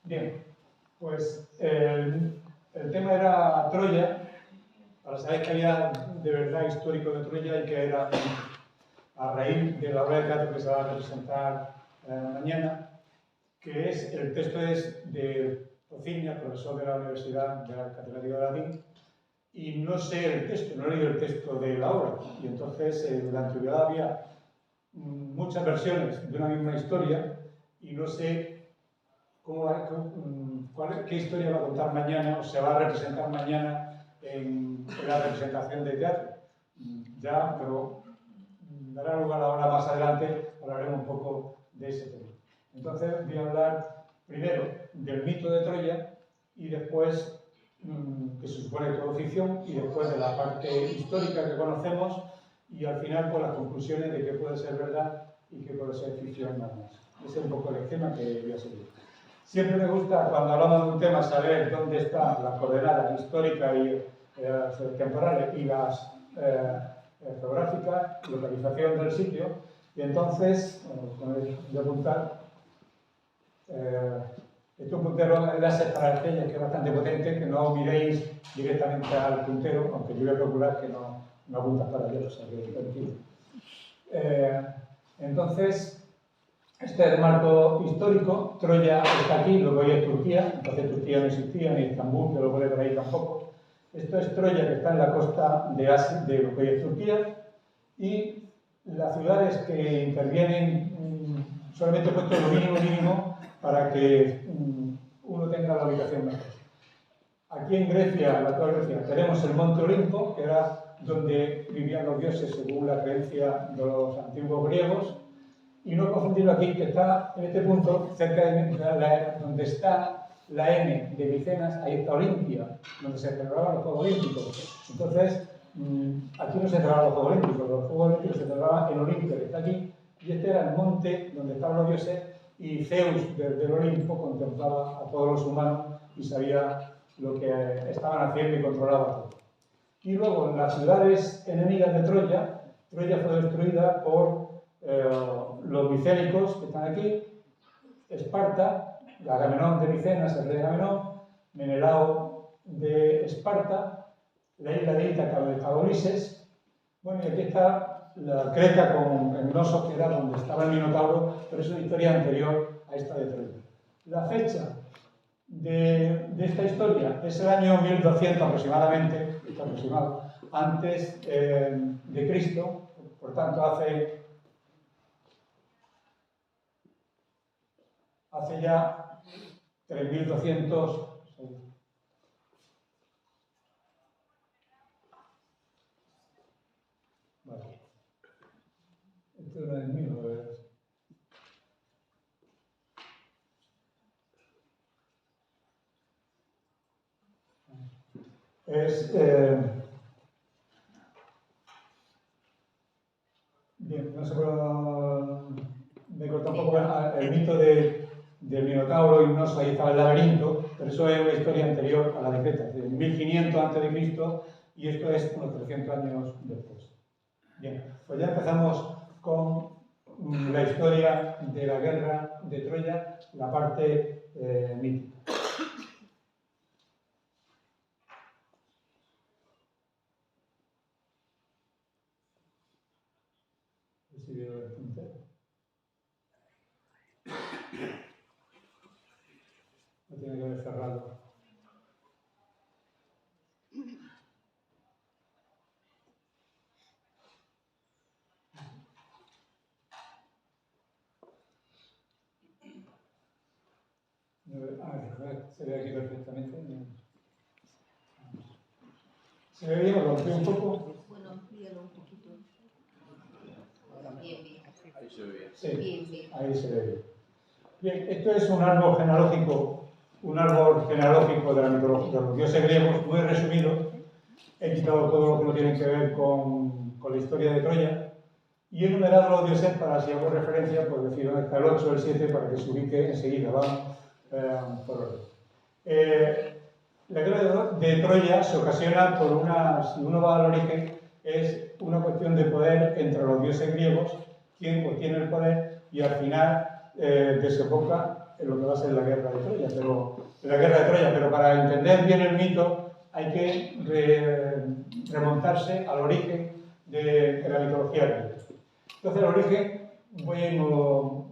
Bien, pues el tema era Troya, para saber que había de verdad histórico de Troya y que era a raíz de la obra de teatro que se va a representar mañana, que es, el texto es de Ociña, profesor de la Universidad de la Catedrática de Latín, y no sé el texto, no he leído el texto de la obra, y entonces en la antigüedad había muchas versiones de una misma historia y no sé qué historia va a contar mañana o se va a representar mañana en la representación de teatro. Ya, pero dará lugar ahora más adelante, hablaremos un poco de ese tema. Entonces voy a hablar primero del mito de Troya y después, que se supone todo ficción, y después de la parte histórica que conocemos y al final pues las conclusiones de qué puede ser verdad y qué puede ser ficción nada más. Ese es un poco el esquema que voy a seguir. Siempre me gusta, cuando hablamos de un tema, saber dónde están las coordenadas históricas y temporales y las geográficas, localización del sitio, y entonces, voy a apuntar, este es un puntero láser para estrellas que es bastante potente, que no miréis directamente al puntero, aunque yo voy a procurar que no apuntas para allá, o sea que tranquilo. Entonces, este es el marco histórico. Troya está aquí, lo que hoy es Turquía, entonces Turquía no existía, ni Estambul, que lo pone por ahí tampoco. Esto es Troya, que está en la costa de Asia, de lo que hoy es Turquía, y las ciudades que intervienen, solamente he puesto lo mínimo para que uno tenga la ubicación mejor. Aquí en Grecia, en la actual Grecia, tenemos el Monte Olimpo, que era donde vivían los dioses según la creencia de los antiguos griegos. Y no confundirlo aquí, que está en este punto, cerca de donde está la N de Micenas, ahí está Olimpia, donde se celebraban los Juegos Olímpicos. Entonces, aquí no se celebraban los Juegos Olímpicos, los Juegos Olímpicos se celebraban en Olimpia, que está aquí, y este era el monte donde estaban los dioses, y Zeus, desde el Olimpo, contemplaba a todos los humanos y sabía lo que estaban haciendo y controlaba todo. Y luego, en las ciudades enemigas de Troya, Troya fue destruida por los micénicos que están aquí, Esparta, Agamenón de Micenas, el rey Agamenón, Menelao de Esparta, la isla de Ítaca de Ulises. Bueno, y aquí está la Creta con el Noso, que era donde estaba el Minotauro, pero es una historia anterior a esta de Troya. La fecha de esta historia es el año 1200 aproximadamente, aproximado, antes de Cristo, por tanto hace ya 3200. Vale. Esto no es mío, bien, no sé, me corta un poco el mito del Minotauro y Noso, ahí estaba el laberinto, pero eso es una historia anterior a la de Creta, de 1500 a.C. y esto es unos 300 años después. Bien, pues ya empezamos con la historia de la guerra de Troya, la parte mítica. No tiene que haber cerrado. Se ve aquí perfectamente. ¿Se ve bien o lo amplío un poco? Bueno, amplíalo un poquito. Bien, bien. Ahí se ve bien. Sí, Bien, bien. ahí se ve bien. Bien, esto es un árbol genealógico de la mitología de los dioses griegos, muy resumido. He quitado todo lo que no tiene que ver con la historia de Troya y he numerado los dioses para, si hago referencia, pues decir dónde está el 8 o el 7 para que se ubique enseguida. Vamos por orden. La guerra de Troya se ocasiona por si uno va al origen, es una cuestión de poder entre los dioses griegos, quién obtiene el poder y al final desemboca en lo que va a ser la guerra de Troya, pero para entender bien el mito hay que remontarse al origen de la mitología griega. Entonces, el origen, voy a irlo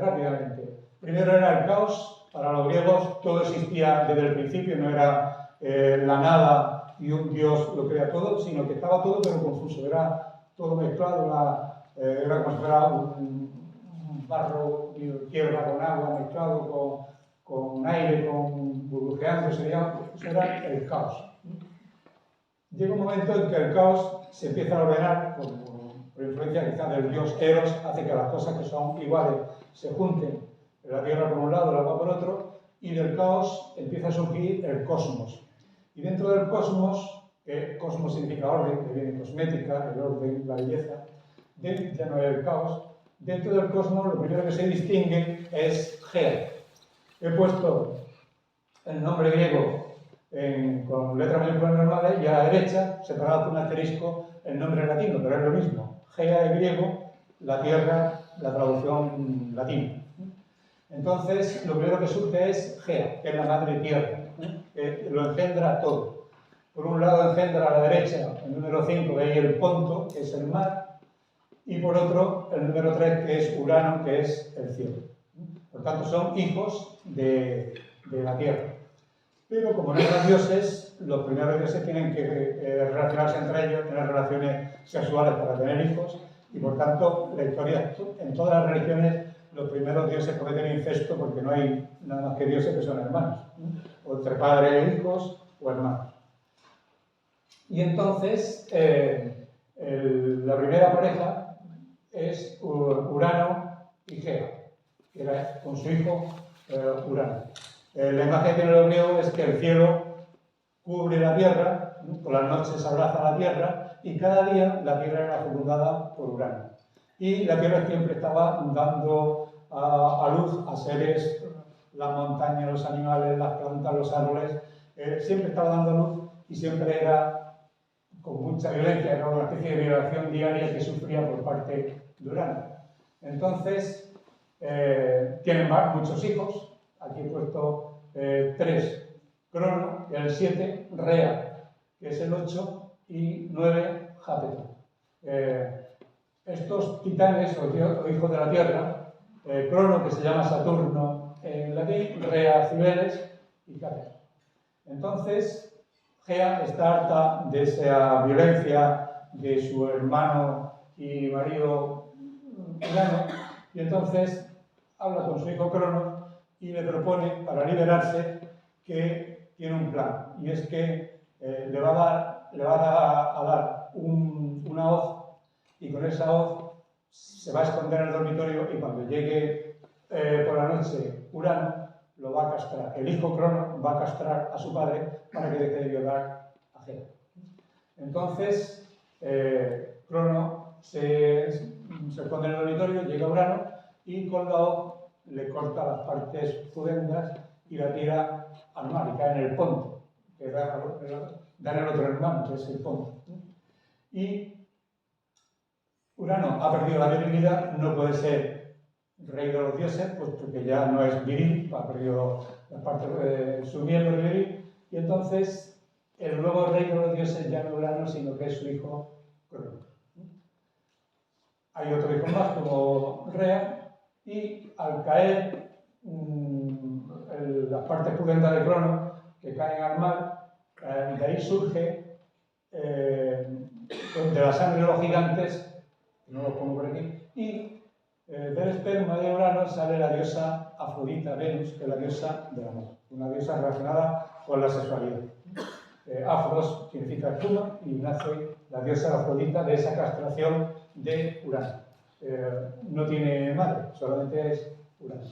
rápidamente. Primero era el caos. Para los griegos todo existía desde el principio, no era la nada y un dios lo crea todo, sino que estaba todo pero confuso, era todo mezclado, era como si fuera un barro y tierra con agua mezclado con aire, con burbujeando, eso era el caos. Llega un momento en que el caos se empieza a ordenar, por influencia quizás del dios Eros, hace que las cosas que son iguales se junten, la tierra por un lado, el agua por otro, y del caos empieza a surgir el cosmos. Y dentro del cosmos, que cosmos significa orden, que viene cosmética, el orden, la belleza, ya no es el caos, dentro del cosmos lo primero que se distingue es Gea. He puesto el nombre griego con letras mayúsculas normales y a la derecha, separado por un asterisco, el nombre latino, pero es lo mismo. Gea es griego, la tierra, la traducción latina. Entonces, lo primero que surge es Gea, que es la madre tierra, que lo engendra todo. Por un lado engendra a la derecha el número 5, que es el Ponto, que es el mar, y por otro el número 3, que es Urano, que es el cielo. Por tanto, son hijos de la tierra. Pero como no eran dioses, los primeros dioses tienen que relacionarse entre ellos, tener relaciones sexuales para tener hijos, y por tanto, la historia, en todas las religiones, los primeros dioses cometen incesto porque no hay nada más que dioses que son hermanos, o entre padres e hijos o hermanos. Y entonces, la primera pareja es Urano y Gea, que era con su hijo Urano. La imagen que tiene el griego es que el cielo cubre la tierra, por las noches abraza la tierra, y cada día la tierra era fecundada por Urano. Y la tierra siempre estaba dando a luz a seres, las montañas, los animales, las plantas, los árboles, siempre estaba dando luz y siempre era con mucha violencia, era una especie de violación diaria que sufría por parte de Urano. Entonces, tienen muchos hijos. Aquí he puesto 3, Crono, que es el 7, Rea, que es el 8, y 9, Jápeto. Estos titanes, o hijos de la Tierra, Crono, que se llama Saturno en latín, Rea, Cibeles, y Jápeto. Entonces, Gea está harta de esa violencia de su hermano y marido Urano, y entonces habla con su hijo Crono y le propone, para liberarse, que tiene un plan, y es que le va a dar una hoz, y con esa hoz se va a esconder en el dormitorio, y cuando llegue por la noche Urano, lo va a castrar. El hijo Crono va a castrar a su padre para que deje de violar a Gea. Entonces, Crono se esconde en el dormitorio, llega Urano, y con la hoz le corta las partes pudendas y la tira al mar y cae en el Ponto, que da en el otro hermano, que es el Ponto. Y Urano ha perdido la virilidad, no puede ser rey de los dioses, puesto que ya no es viril, ha perdido la parte de su miembro viril, y entonces el nuevo rey de los dioses ya no es Urano, sino que es su hijo Crono. Hay otro hijo más, como Rea, y al caer las partes pudendas de Crono, que caen al mar, de ahí surge, de la sangre de los gigantes, no lo pongo por aquí, y del esperma de Urano sale la diosa Afrodita Venus, que es la diosa del amor, una diosa relacionada con la sexualidad. Afros significa espuma y nace la diosa Afrodita de esa castración de Urano. No tiene madre, solamente es Urano.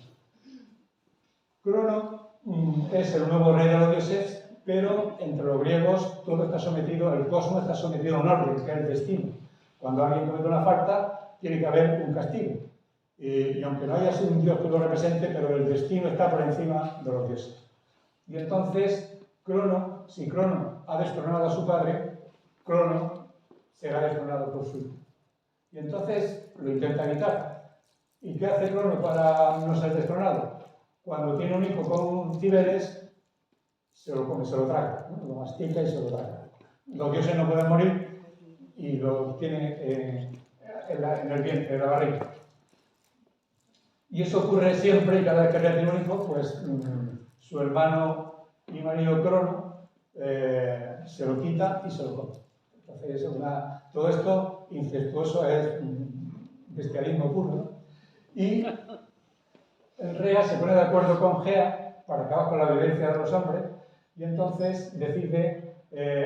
Crono es el nuevo rey de los dioses, pero entre los griegos todo está sometido, el cosmos está sometido a un orden, que es el destino. Cuando alguien comete una falta, tiene que haber un castigo. Y aunque no haya sido un dios que lo represente, pero el destino está por encima de los dioses. Y entonces, Crono, si Crono ha destronado a su padre, Crono será destronado por su hijo. Y entonces lo intenta evitar. ¿Y qué hace Crono para no ser destronado? Cuando tiene un hijo con Cibeles, se lo come, se lo traga, ¿no? Lo mastica y se lo traga. Los dioses no pueden morir y lo tiene en el vientre, en la barriga. Y eso ocurre siempre y cada vez que Rea tiene un hijo, pues su hermano y marido Crono se lo quita y se lo come. Entonces, todo esto incestuoso es bestialismo puro, ¿no? Y Rea se pone de acuerdo con Gea para acabar con la violencia de los hombres y entonces decide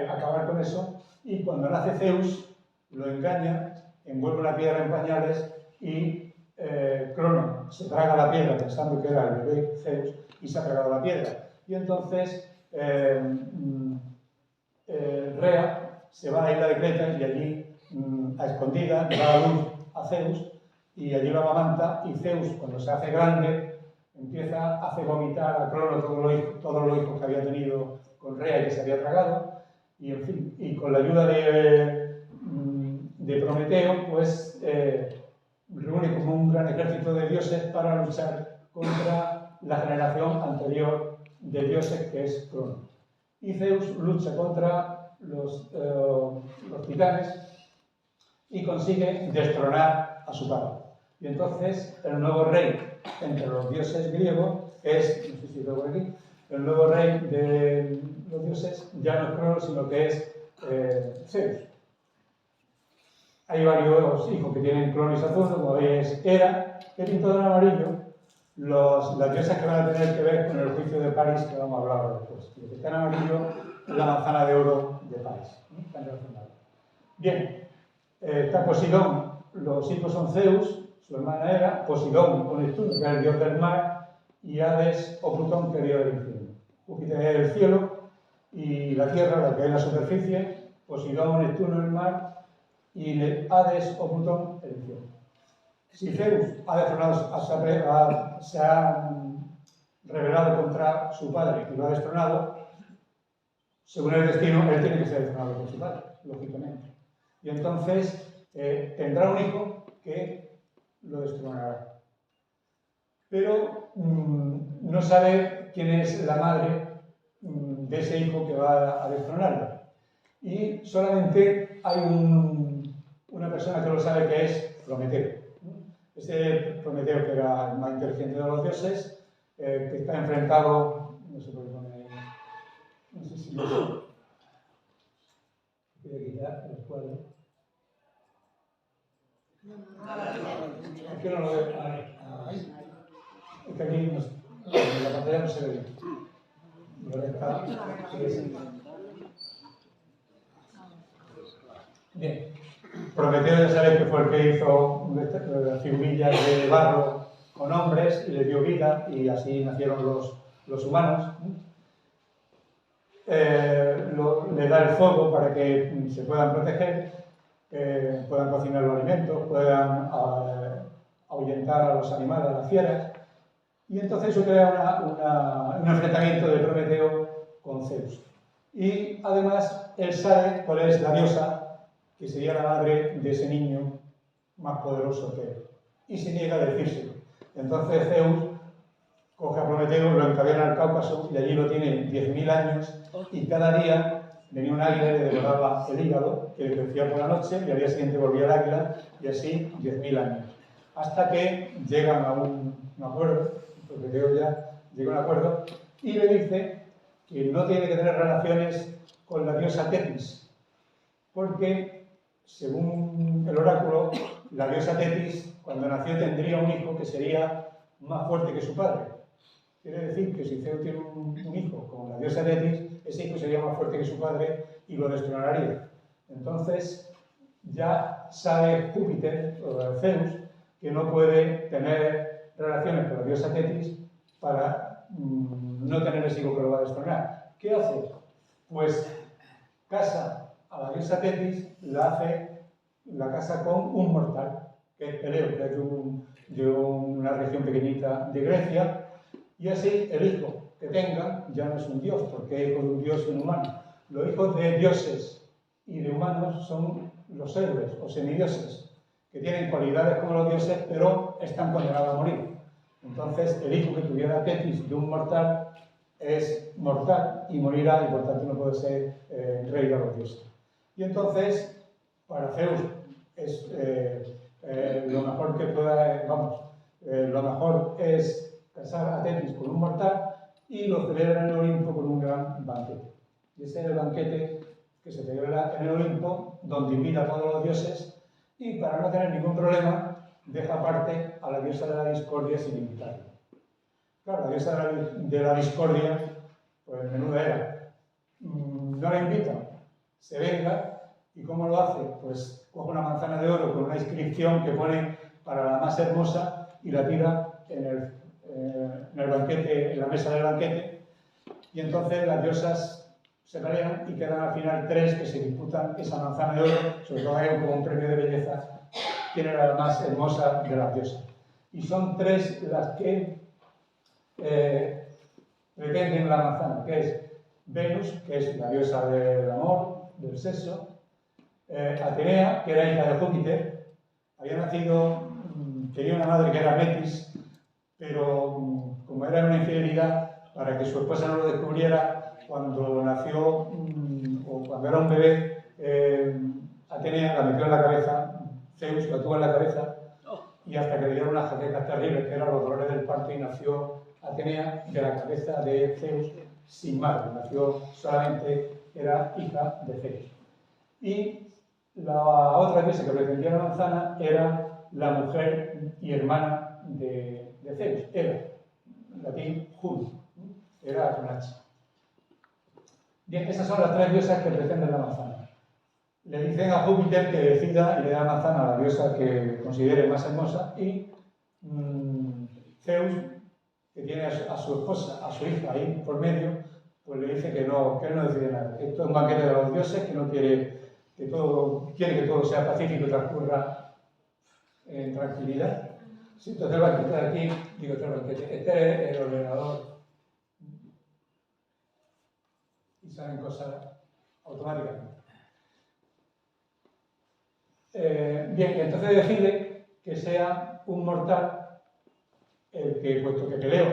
acabar con eso, y cuando nace Zeus lo engaña, envuelve una piedra en pañales y Crono se traga la piedra pensando que era el bebé Zeus y se ha tragado la piedra. Y entonces Rea se va a la isla de Creta y allí, a escondida, da a luz a Zeus y allí lo amamanta, y Zeus, cuando se hace grande, hace vomitar a Crono todos los hijos que había tenido con Rea y que se había tragado, y en fin, y con la ayuda de Prometeo, pues reúne como un gran ejército de dioses para luchar contra la generación anterior de dioses, que es Crono. Y Zeus lucha contra los titanes y consigue destronar a su padre. Y entonces el nuevo rey entre los dioses griegos es, no sé si lo veo aquí, el nuevo rey de los dioses ya no es Crono, sino que es Zeus. Hay varios hijos que tienen Crono y Saturno, como veis Hera, que pintado en amarillo las diosas que van a tener que ver con el juicio de París, que vamos a hablar después. Lo que está en amarillo es la manzana de oro de París, ¿no? Están relacionados. Bien, está Posidón, los hijos son Zeus, su hermana Hera, Posidón o Neptuno, que es el dios del mar, y Hades o Plutón, que es el dios del infierno. Júpiter es el cielo y la tierra, la que es la superficie, Posidón o Neptuno el mar, y Hades o Plutón el infierno. Si Zeus se ha rebelado contra su padre y lo ha destronado, según el destino, él tiene que ser destronado por su padre, lógicamente. Y entonces tendrá un hijo que lo destronará. Pero no sabe quién es la madre de ese hijo que va a destronarlo. Y solamente hay una persona que lo sabe, que es Prometeo. Ese Prometeo, que era el más inteligente de los dioses, que está enfrentado, no sé por qué pone ahí, no sé si lo quiere quitar el cuadro. Es que no lo veo. Es que aquí en la pantalla no se ve bien. Y ahora está. Bien. Prometeo, ya sabéis que fue el que hizo las figurillas de barro con hombres y le dio vida, y así nacieron los humanos. Le da el fuego para que se puedan proteger, puedan cocinar los alimentos, puedan ahuyentar a los animales, a las fieras. Y entonces eso crea un enfrentamiento de Prometeo con Zeus. Y además él sabe cuál es la diosa que sería la madre de ese niño más poderoso que él, y se niega a decírselo. Entonces Zeus coge a Prometeo, lo encadena al Cáucaso, y allí lo tiene 10.000 años, y cada día venía un águila y le devoraba el hígado, que le crecía por la noche, y al día siguiente volvía el águila, y así 10.000 años. Hasta que llegan a un acuerdo, Prometeo ya llega a un acuerdo, y le dice que no tiene que tener relaciones con la diosa Tetis, porque, según el oráculo, la diosa Tetis, cuando nació, tendría un hijo que sería más fuerte que su padre. Quiere decir que si Zeus tiene un hijo con la diosa Tetis, ese hijo sería más fuerte que su padre y lo destronaría. Entonces, ya sabe Júpiter, o Zeus, que no puede tener relaciones con la diosa Tetis para no tener ese hijo que lo va a destronar. ¿Qué hace? Pues casa a la diosa Tetis, la casa con un mortal, que es Peleo, que es de una región pequeñita de Grecia, y así el hijo que tenga ya no es un dios, porque es hijo de un dios y un humano. Los hijos de dioses y de humanos son los héroes o semidioses, que tienen cualidades como los dioses, pero están condenados a morir. Entonces, el hijo que tuviera Tetis de un mortal es mortal y morirá, y por tanto no puede ser rey de los dioses. Y entonces, para Zeus es lo mejor que pueda, lo mejor es casar a Tetis con un mortal y lo celebra en el Olimpo con un gran banquete. Y ese es el banquete que se celebra en el Olimpo, donde invita a todos los dioses y, para no tener ningún problema, deja aparte a la diosa de la discordia sin invitarla. Claro, la diosa de la discordia, pues menuda era. No la invita, se venga, y ¿cómo lo hace? Pues coge una manzana de oro con una inscripción que pone para la más hermosa y la tira en el banquete, en la mesa del banquete, y entonces las diosas se pelean y quedan al final 3 que se disputan esa manzana de oro, sobre todo hay como un premio de belleza, quién era la más hermosa de las diosas. Y son 3 las que pretenden la manzana, que es Venus, que es la diosa del amor, del sexo, Atenea, que era hija de Júpiter, había nacido, tenía una madre que era Metis, pero como era una infidelidad, para que su esposa no lo descubriera, cuando nació o cuando era un bebé, Atenea la metió en la cabeza, Zeus la tuvo en la cabeza, y hasta que le dieron unas jaquecas terribles, que eran los dolores del parto, y nació Atenea de la cabeza de Zeus sin madre, nació solamente, era hija de Zeus. Y la otra diosa que pretendía la manzana era la mujer y hermana de Zeus, Hera, en latín Juno, era con H. Bien, esas son las 3 diosas que pretenden la manzana. Le dicen a Júpiter que decida y le da la manzana a la diosa que considere más hermosa, y Zeus, que tiene a su esposa, a su hija ahí por medio, pues le dice que él no decide nada. Esto es un banquete de los dioses, que no quiere que todo sea pacífico y transcurra en tranquilidad. Sí, entonces el banquete de aquí, digo, este banquete, este es el ordenador y salen cosas automáticamente. Bien, entonces decide que sea un mortal el que, puesto que Peleo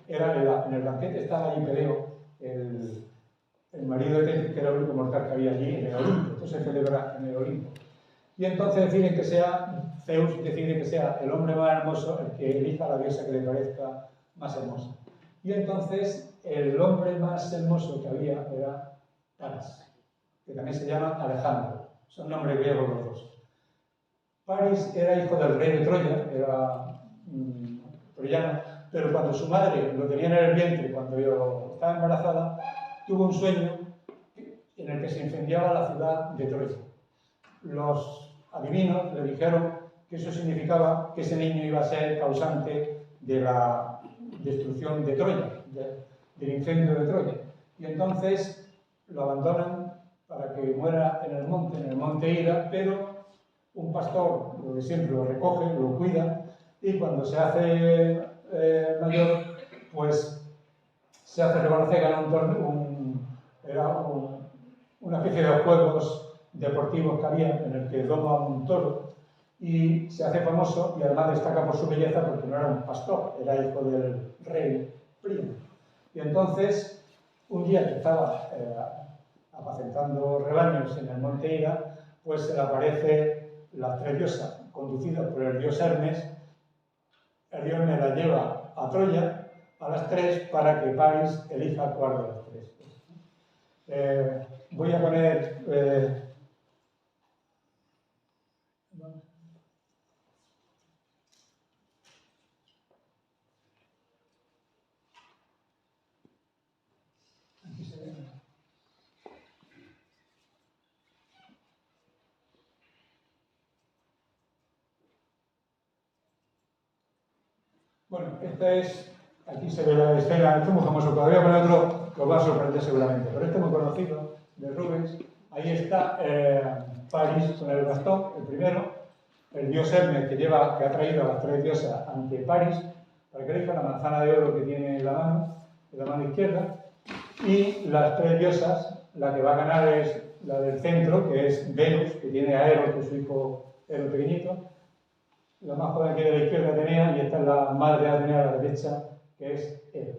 era en el banquete, estaba allí Peleo, el marido de Tetis, que era el único mortal que había allí en el Olimpo, entonces se celebra en el Olimpo. Y entonces deciden que sea, Zeus decide que sea el hombre más hermoso el que elija a la diosa que le parezca más hermosa. Y entonces el hombre más hermoso que había era Paris, que también se llama Alejandro, son nombres griegos los dos. Paris era hijo del rey de Troya, era troyano, pero cuando su madre lo tenía en el vientre, cuando yo estaba embarazada, tuvo un sueño en el que se incendiaba la ciudad de Troya. Los adivinos le dijeron que eso significaba que ese niño iba a ser causante de la destrucción de Troya, del incendio de Troya. Y entonces lo abandonan para que muera en el monte Ida, pero un pastor, lo de siempre, lo recoge, lo cuida, y cuando se hace mayor, pues se hace reconocer, gana una especie de juegos deportivos que había en el que doma un toro, y se hace famoso, y además destaca por su belleza porque no era un pastor, era hijo del rey Príamo. Y entonces, un día que estaba apacentando rebaños en el monte Ida, pues se le aparece las 3 diosas, conducidas por el dios Hermes. El dios Hermes las lleva a Troya, a las 3, para que Paris elija cuál de las 3. Voy a poner... aquí se ve. Bueno, aquí se ve la escena, esto es muy famoso, todavía con otro que os va a sorprender seguramente, pero este es muy conocido, de Rubens. Ahí está Paris con el bastón, el primero, el dios Hermes que ha traído a las 3 diosas ante Paris, para que elija la manzana de oro que tiene en la mano izquierda, y las 3 diosas, la que va a ganar es la del centro, que es Venus, que tiene a Eros, que es su hijo Eros pequeñito, la más joven aquí de la izquierda, Atenea, y esta es la madre de Atenea a la derecha, que es Hera.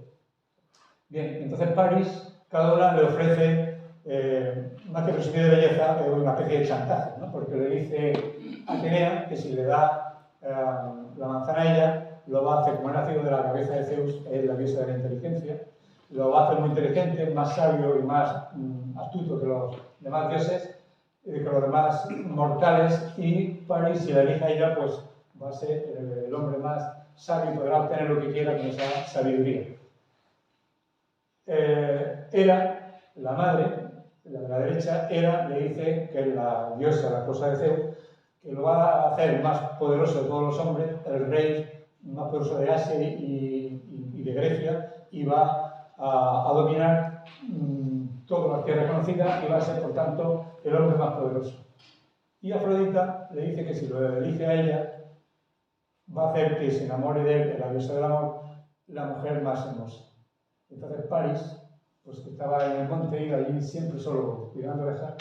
Bien, entonces Paris, cada una le ofrece, más que presumir de belleza, una especie de chantaje, ¿no? Porque le dice a Atenea que si le da la manzana a ella, lo va a hacer, como ha nacido de la cabeza de Zeus, es la diosa de la inteligencia, lo va a hacer muy inteligente, más sabio y más astuto que los demás dioses, que los demás mortales, y Paris, si la elige a ella, pues va a ser el hombre más sabio y podrá obtener lo que quiera con esa sabiduría. Hera, la madre, la de la derecha, Hera le dice que es la diosa, la esposa de Zeus, que lo va a hacer más poderoso de todos los hombres, el rey más poderoso de Asia y de Grecia, y va a dominar toda la tierra conocida y va a ser, por tanto, el hombre más poderoso. Y Afrodita le dice que si lo elige a ella, va a hacer que se enamore de él, la diosa del amor, la mujer más hermosa. Entonces Paris, pues que estaba en el monte y allí siempre solo cuidando ovejas,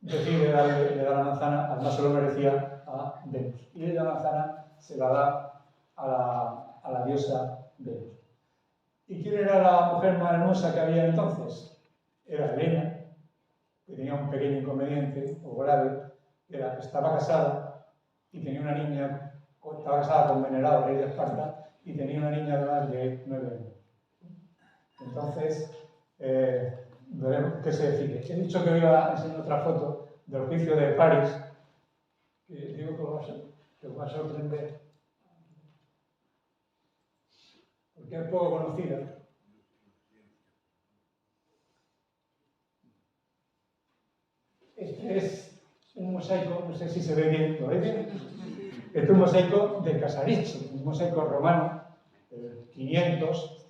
decide darle la manzana, además se lo merecía, a Venus. Y la manzana se la da a la diosa Venus. ¿Y quién era la mujer más hermosa que había entonces? Era Helena, que tenía un pequeño inconveniente, o grave, que estaba casada y tenía una niña, estaba casada con Menelao, rey de Esparta, y tenía una niña además de 9 años. Entonces, veremos qué se decide. He dicho que iba a enseñar otra foto del juicio de Paris, que digo que os va a sorprender, porque es poco conocida. Este es un mosaico, no sé si se ve bien, ¿lo veis bien? Este es un mosaico de Casariche, un mosaico romano, 500,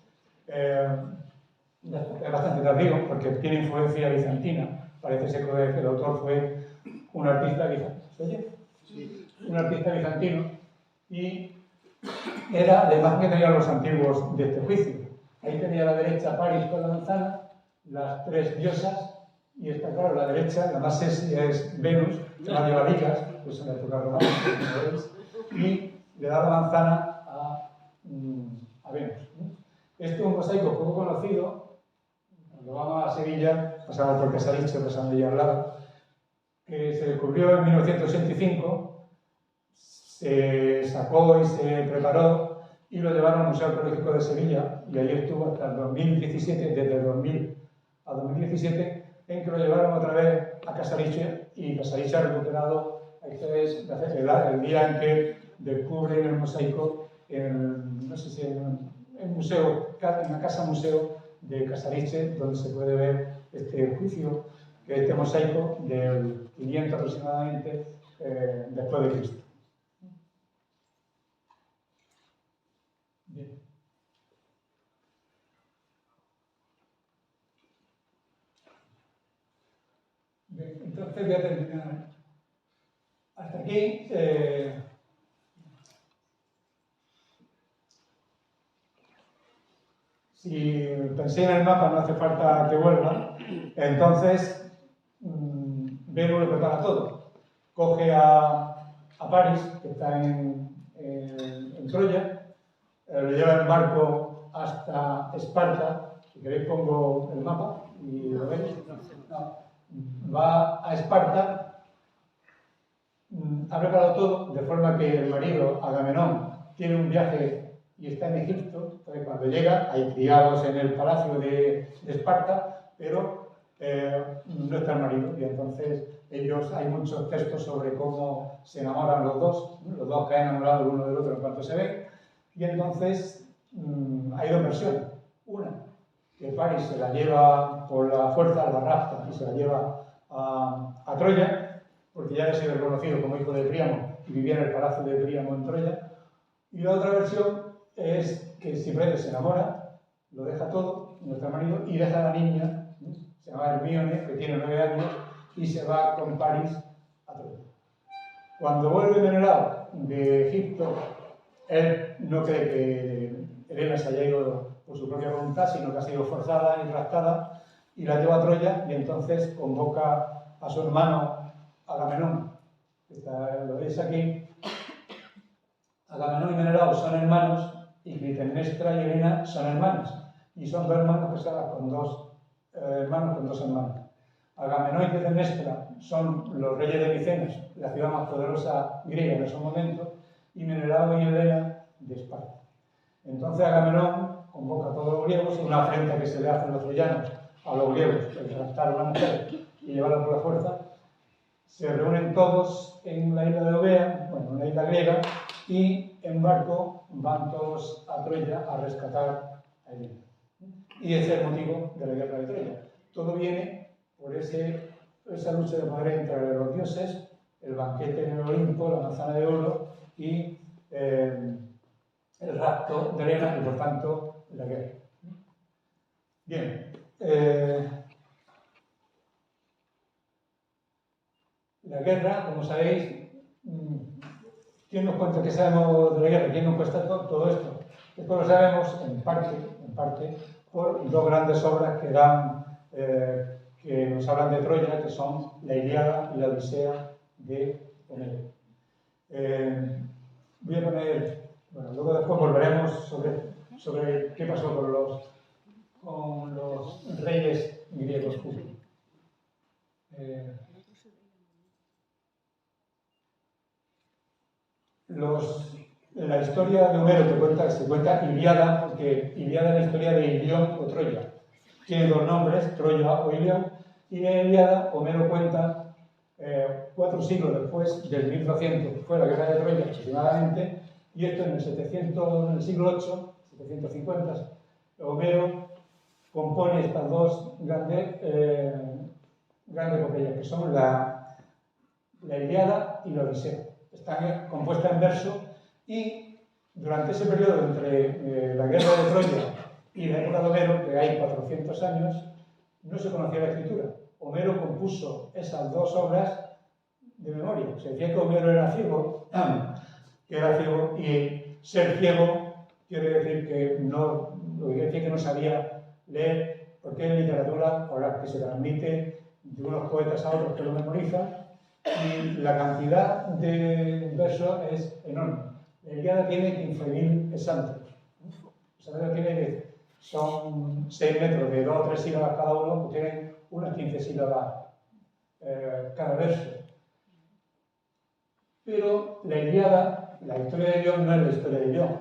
es bastante tardío porque tiene influencia bizantina. Parece ser que el autor fue un artista bizantino y era la imagen que tenían los antiguos de este juicio. Ahí tenía a la derecha Paris con la manzana, las tres diosas, y está claro, la derecha, la más sexy es Venus, que la lleva vigas, pues en la época romana, y le da la manzana a Venus. Este es un mosaico poco conocido. Cuando vamos a Sevilla, pasamos por Casariche, pasando allí al lado, que se descubrió en 1985, se sacó y se preparó y lo llevaron al Museo Arqueológico de Sevilla, y allí estuvo hasta el 2017, desde el 2000 a 2017, en que lo llevaron otra vez a Casariche, y Casariche ha recuperado, este es el día en que descubren el mosaico, no sé si en museo, en la casa museo de Casariche, donde se puede ver este juicio, que es este mosaico del 500 aproximadamente después de Cristo. Bien. Bien, entonces voy a terminar hasta aquí. Si pensé en el mapa, no hace falta que vuelva. Entonces, Venus lo prepara todo. Coge a Paris, que está en Troya, lo lleva en barco hasta Esparta. Si queréis pongo el mapa y lo veis. No. Va a Esparta, ha preparado todo, de forma que el marido, Agamenón, tiene un viaje y está en Egipto. Entonces, cuando llega, hay criados en el palacio de Esparta, pero no está el marido. Y entonces hay muchos textos sobre cómo se enamoran los dos caen enamorados el uno del otro en cuanto se ven. Y entonces hay dos versiones. Una, que Paris se la lleva por la fuerza, la rapta, y se la lleva a Troya, porque ya había sido reconocido como hijo de Príamo y vivía en el palacio de Príamo en Troya. Y la otra versión es que simplemente se enamora, lo deja todo, nuestro marido, y deja a la niña, se llama Hermíone, que tiene 9 años, y se va con Paris a Troya. Cuando vuelve Menelao de Egipto, él no cree que Helena se haya ido por su propia voluntad, sino que ha sido forzada y raptada, y la lleva a Troya, y entonces convoca a su hermano Agamenón, que lo veis aquí, Agamenón y Menelao son hermanos y Clitemnestra y Helena son hermanas. Y son dos hermanos casadas con dos hermanos con dos hermanas. Agamenón y Clitemnestra son los reyes de Micenas, la ciudad más poderosa griega en esos momentos, y Menelao y Helena de Esparta. Entonces Agamenón convoca a todos los griegos, una afrenta que se le hacen los troyanos a los griegos, el raptar a una mujer y llevarla por la fuerza. Se reúnen todos en la isla de Eubea, bueno, una isla griega, y en barco van todos a Troya a rescatar a Helena. Y ese es el motivo de la guerra de Troya. Todo viene por esa lucha de poder entre los dioses, el banquete en el Olimpo, la manzana de oro y el rapto de Helena y por tanto la guerra. Bien. La guerra, como sabéis, ¿quién nos cuenta qué sabemos de la guerra? ¿Quién nos cuenta todo esto? Esto lo sabemos en parte, por dos grandes obras que nos hablan de Troya, que son la Ilíada y la Odisea de Homero. Voy a poner, bueno, luego después volveremos sobre qué pasó con los reyes griegos. La historia de Homero se cuenta Ilíada, porque Ilíada es la historia de Ilión o Troya. Tiene dos nombres, Troya o Ilión, y en Ilíada Homero cuenta 4 siglos después, del 1200, fue la guerra de Troya aproximadamente, y esto en el siglo VIII, 750, Homero compone estas dos grandes epopeyas, que son la Ilíada y la Odisea. Están compuestas en verso y durante ese periodo entre la guerra de Troya y la época de Homero, que hay 400 años, no se conocía la escritura. Homero compuso esas dos obras de memoria. Se decía que Homero era ciego, y ser ciego quiere decir que no sabía leer, porque es literatura oral, que se transmite de unos poetas a otros que lo memorizan, y la cantidad de versos es enorme. La Ilíada tiene 15.000 exámetros. Son 6 metros de 2 o 3 sílabas cada uno, que tienen unas 15 sílabas cada verso. Pero la Ilíada, la historia de Ilión, no es la historia de Ilión.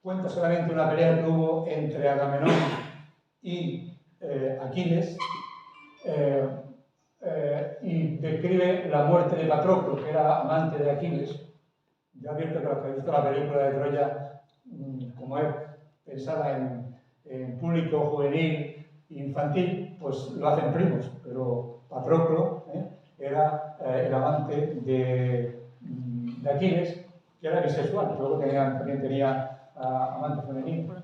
Cuenta solamente una pelea que hubo entre Agamenón y Aquiles, y describe la muerte de Patroclo, que era amante de Aquiles. Ya advierto que los que han visto la película de Troya, como es pensada en público juvenil e infantil, pues lo hacen primos, pero Patroclo era el amante de Aquiles, que era bisexual, luego también tenía amante femenino.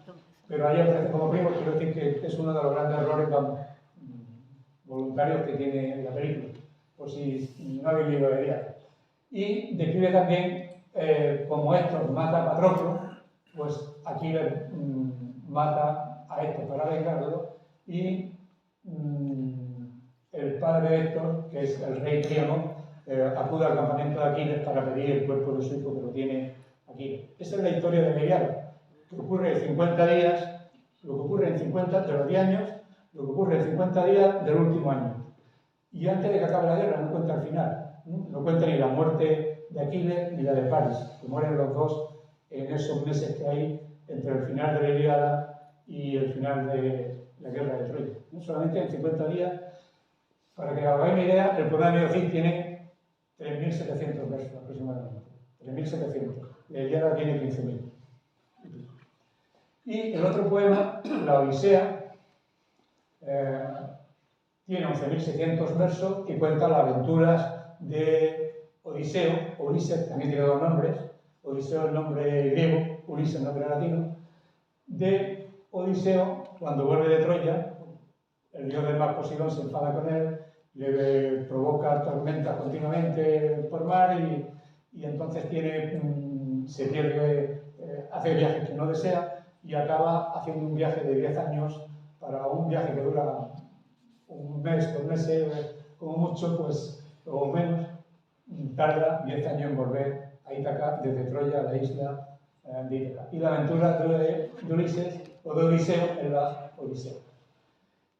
Pero ahí aparece como primos, quiero decir que es uno de los grandes errores voluntarios que tiene la película, por si no habéis leído la idea. Y describe también como Héctor mata a Patroclo, pues Aquiles mata a Héctor para vengarlo, y el padre de Héctor, que es el rey Príamo, acude al campamento de Aquiles para pedir el cuerpo de su hijo que lo tiene Aquiles. Esa es la historia de la Ilíada, que ocurre en 50 días, lo que ocurre en 50 de los 10 años, lo que ocurre en 50 días del último año. Y antes de que acabe la guerra, no cuenta el final, no cuenta ni la muerte de Aquiles ni la de Paris, que mueren los dos en esos meses que hay entre el final de la Ilíada y el final de la guerra de Troya. Solamente en 50 días, para que hagáis una idea, el poema de Miocid tiene 3.700 versos aproximadamente. 3.700. La Ilíada tiene 15.000. Y el otro poema, la Odisea, tiene 11.600 versos y cuenta las aventuras de Odiseo. Ulises también tiene dos nombres. Odiseo es el nombre griego, Ulises el nombre latino. De Odiseo, cuando vuelve de Troya, el dios del mar Poseidón se enfada con él, le provoca tormentas continuamente por mar y entonces se pierde, hace viajes que no desea y acaba haciendo un viaje de 10 años para un viaje que dura un mes, 2 meses, como mucho, pues, o menos, tarda 10 años en volver a Ítaca desde Troya a la isla de Ítaca. Y la aventura de Ulises, o de Odiseo, en la Odisea.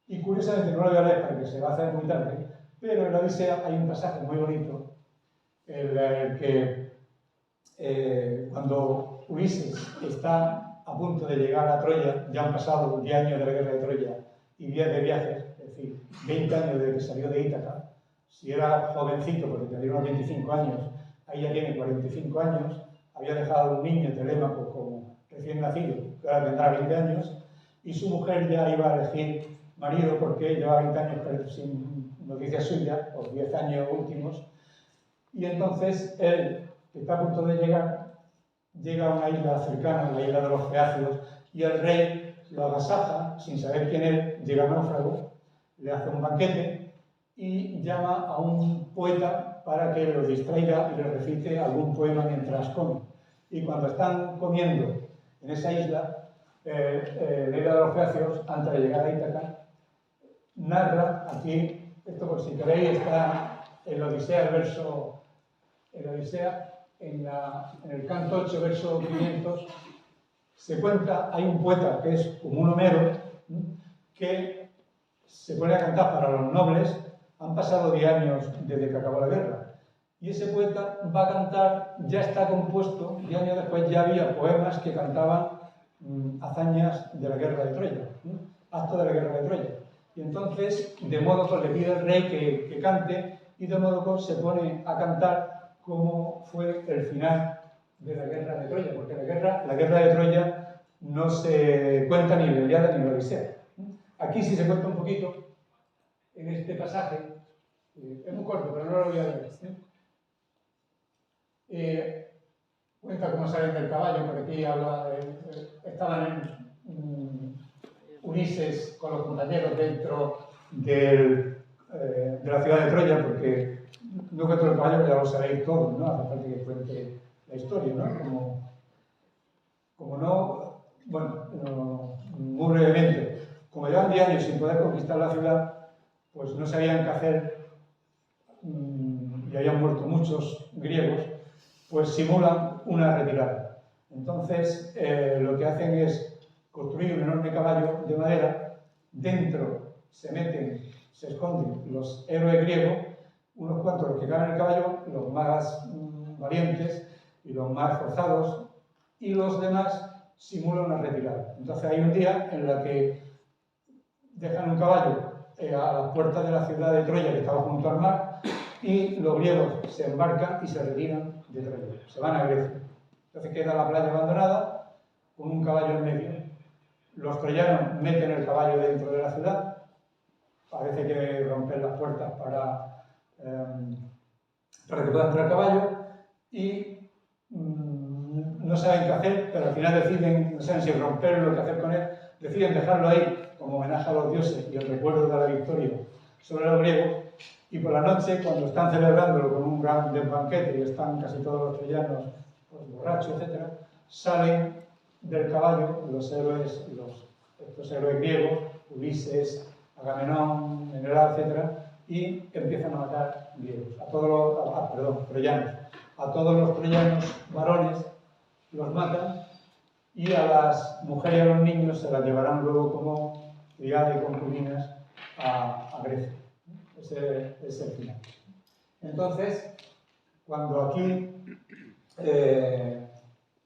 Y curiosamente, no lo voy a leer porque se va a hacer muy tarde, pero en la Odisea hay un pasaje muy bonito en el que cuando Ulises está a punto de llegar a Troya, ya han pasado 10 años de la guerra de Troya y 10 de viajes, es decir, 20 años desde que salió de Ítaca. Si era jovencito, porque tenía unos 25 años, ahí ya tiene 45 años, había dejado un niño, Telémaco, como recién nacido, que ahora tendrá 20 años, y su mujer ya iba a elegir marido porque lleva 20 años pero sin noticias suyas, por 10 años últimos, y entonces él, que está a punto de llegar, llega a una isla cercana, la isla de los Feácidos, y el rey lo agasaja, sin saber quién es, llega náufrago, le hace un banquete y llama a un poeta para que lo distraiga y le recite algún poema mientras come. Y cuando están comiendo en esa isla, la isla de los Feácidos, antes de llegar a Ítaca, narra aquí, esto por si queréis, está en la Odisea, el verso, en la Odisea, en el canto 8, verso 500, se cuenta, hay un poeta que es como un Homero, que se pone a cantar para los nobles. Han pasado 10 años desde que acabó la guerra. Y ese poeta va a cantar, ya está compuesto, 10 años después ya había poemas que cantaban hazañas de la guerra de Troya, actos de la guerra de Troya. Y entonces, de modo que le pide al rey que cante, y de modo que se pone a cantar cómo fue el final de la guerra de Troya, porque la guerra de Troya no se cuenta ni en la Ilíada ni en la Odisea. Aquí sí se cuenta un poquito, en este pasaje, es muy corto, pero no lo voy a leer. Cuenta cómo salen del caballo, por aquí habla estaban Ulises con los compañeros dentro de la ciudad de Troya, porque no cuento el caballo, que ya lo sabéis todos, ¿no? Hace falta que cuente la historia, ¿no? Como no, bueno, muy brevemente, como llevan 10 años sin poder conquistar la ciudad, pues no sabían qué hacer y habían muerto muchos griegos, pues simulan una retirada. Entonces, lo que hacen es construir un enorme caballo de madera, dentro se esconden los héroes griegos, unos cuantos los que caen en el caballo, los más valientes y los más esforzados, y los demás simulan una retirada. Entonces hay un día en el que dejan un caballo a las puertas de la ciudad de Troya, que estaba junto al mar, y los griegos se embarcan y se retiran de Troya, se van a Grecia. Entonces queda la playa abandonada con un caballo en medio. Los troyanos meten el caballo dentro de la ciudad, parece que rompen las puertas para que pueda entrar el caballo, y no saben qué hacer, pero al final deciden, no saben si romperlo o qué hacer con él, deciden dejarlo ahí como homenaje a los dioses y el recuerdo de la victoria sobre los griegos, y por la noche, cuando están celebrándolo con un gran banquete y están casi todos los troyanos pues, borrachos, etc., salen del caballo los héroes, estos héroes griegos, Ulises, Agamenón, Menelao, etc., y empiezan a matar griegos, troyanos. A todos los troyanos varones los matan, y a las mujeres y a los niños se las llevarán luego como criadas y concubinas a Grecia. Ese es el final. Entonces, cuando aquí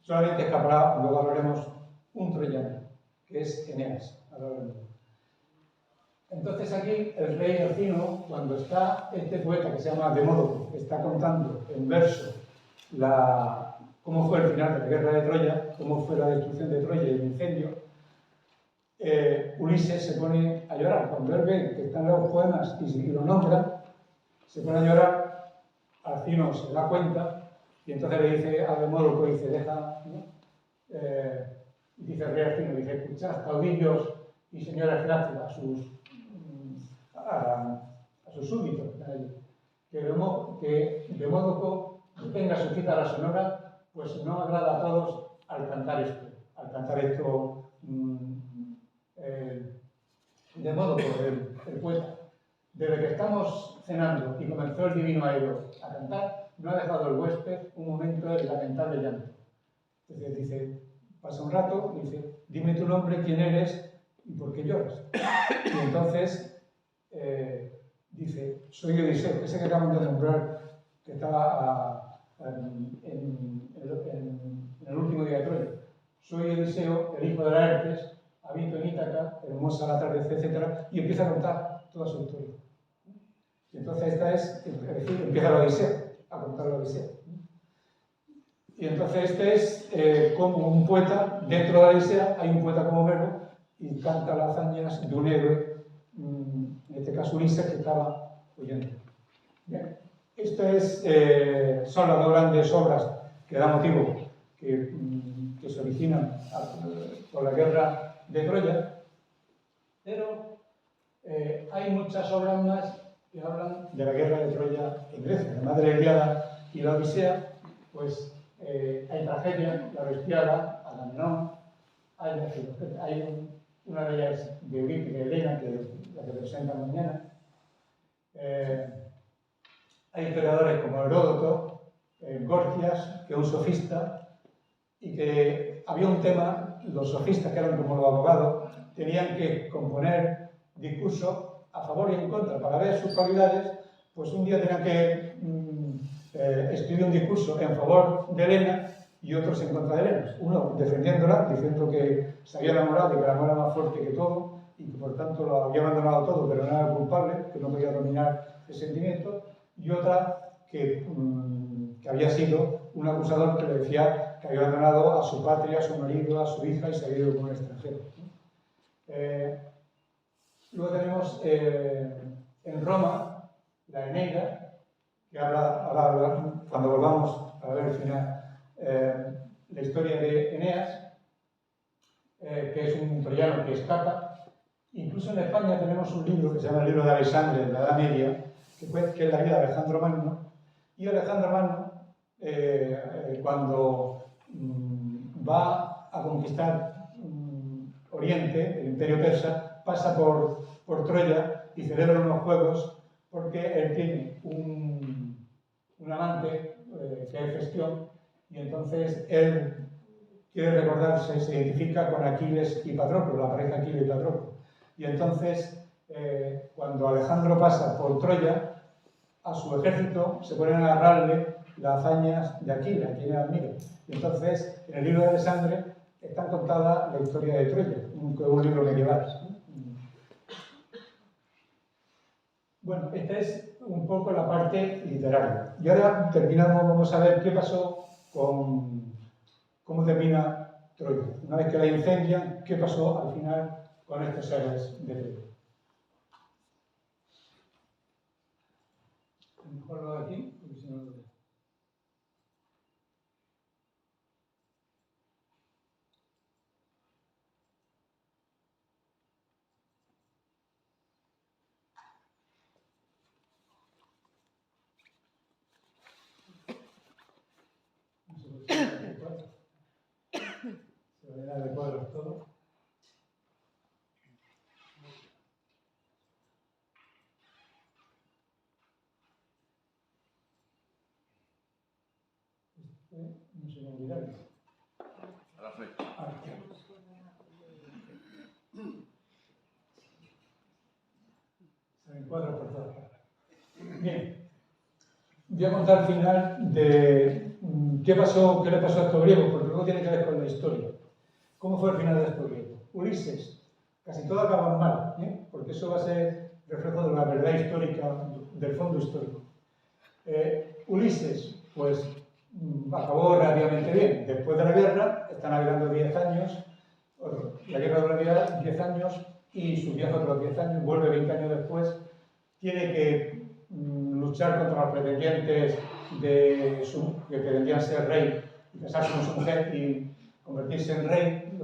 solamente escapará, luego hablaremos, un troyano, que es Eneas. Entonces aquí el rey Alcino, cuando está este poeta que se llama Demódoco, que está contando en verso cómo fue el final de la guerra de Troya, cómo fue la destrucción de Troya y el incendio, Ulises se pone a llorar. Cuando él ve que están los poemas y lo nombra, se pone a llorar. Alcino se da cuenta y entonces le dice a Demódoco, dice, deja, ¿no? Dice el rey Alcino, dice, escuchad, caudillos y señores Gracia, a sus súbditos, que Demódoco tenga su cita a la sonora, pues no agrada a todos al cantar esto. De modo que el poeta, desde que estamos cenando y comenzó el divino Aedo a cantar, no ha dejado el huésped un momento de lamentable llanto. Entonces dice, pasa un rato, dice, dime tu nombre, quién eres y por qué lloras. Y entonces dice, soy Odiseo, ese que acaban de nombrar, que estaba en el último día de Troya. Soy Odiseo, el hijo de Laertes, habito en Ítaca, hermosa la atardecer, etc. Y empieza a contar toda su historia. Y entonces esta es decir, empieza la Odisea, a contar la Odisea. Y entonces este es como un poeta, dentro de la Odisea hay un poeta como Homero y canta las hazañas de un héroe, en este caso Ulises, que estaba huyendo. Bien, estas son las dos grandes obras que dan motivo, que se originan por la guerra de Troya, pero hay muchas obras más que hablan de la guerra de Troya en Grecia. Además de la Ilíada y la Odisea, pues hay tragedia, la Bestiada, Agamenón, hay una de ellas de Eurípides, de Helena, que la que presenta mañana. Hay historiadores como Heródoto, Gorgias, que es un sofista, y que había un tema, los sofistas, que eran como los abogados, tenían que componer discursos a favor y en contra. Para ver sus cualidades, pues un día tenían que escribir un discurso en favor de Helena y otros en contra de Helena. Uno defendiéndola, diciendo que se había enamorado y que el amor era más fuerte que todo y que por tanto lo había abandonado todo, pero no era culpable, que no podía dominar el sentimiento, y otra que había sido un acusador que le decía que había abandonado a su patria, a su marido, a su hija y se había ido con un extranjero. Luego tenemos en Roma la Eneida, que habla cuando volvamos a ver el final, la historia de Eneas, que es un troyano que escapa. Incluso en España tenemos un libro que se llama el libro de Alexandre, de la Edad Media, que es la vida de Alejandro Magno. Y Alejandro Magno, cuando va a conquistar Oriente, el imperio persa, pasa por Troya y celebra unos juegos porque él tiene un amante que es Festión, y entonces él quiere recordarse, se identifica con Aquiles y Patroclo, la pareja Aquiles y Patroclo. Y entonces, cuando Alejandro pasa por Troya, a su ejército se ponen a narrarle las hazañas de Aquiles, a quien admira. Y entonces, en el libro de Alexandre está contada la historia de Troya, un libro medieval. Bueno, esta es un poco la parte literaria. Y ahora terminamos, vamos a ver qué pasó cómo termina Troya. Una vez que la incendian, ¿qué pasó al final con estos héroes de Troya? A lo mejor lo de aquí, porque si no lo veo. Se va a llenar de cuadros todo. No se va a olvidar. A la fe. Salen cuadros por todas partes. Bien. Voy a contar al final de qué le pasó a estos griegos, porque luego tiene que ver con la historia. ¿Cómo fue el final de estos griegos? Ulises, casi todo acaba mal, porque eso va a ser reflejo de la verdad histórica, del fondo histórico. Ulises, pues, acabó relativamente bien. Después de la guerra, está navegando 10 años, la guerra dura 10 años y su viaje otros 10 años, vuelve 20 años después, tiene que luchar contra los pretendientes que pretendían ser rey y casarse con su mujer y convertirse en rey,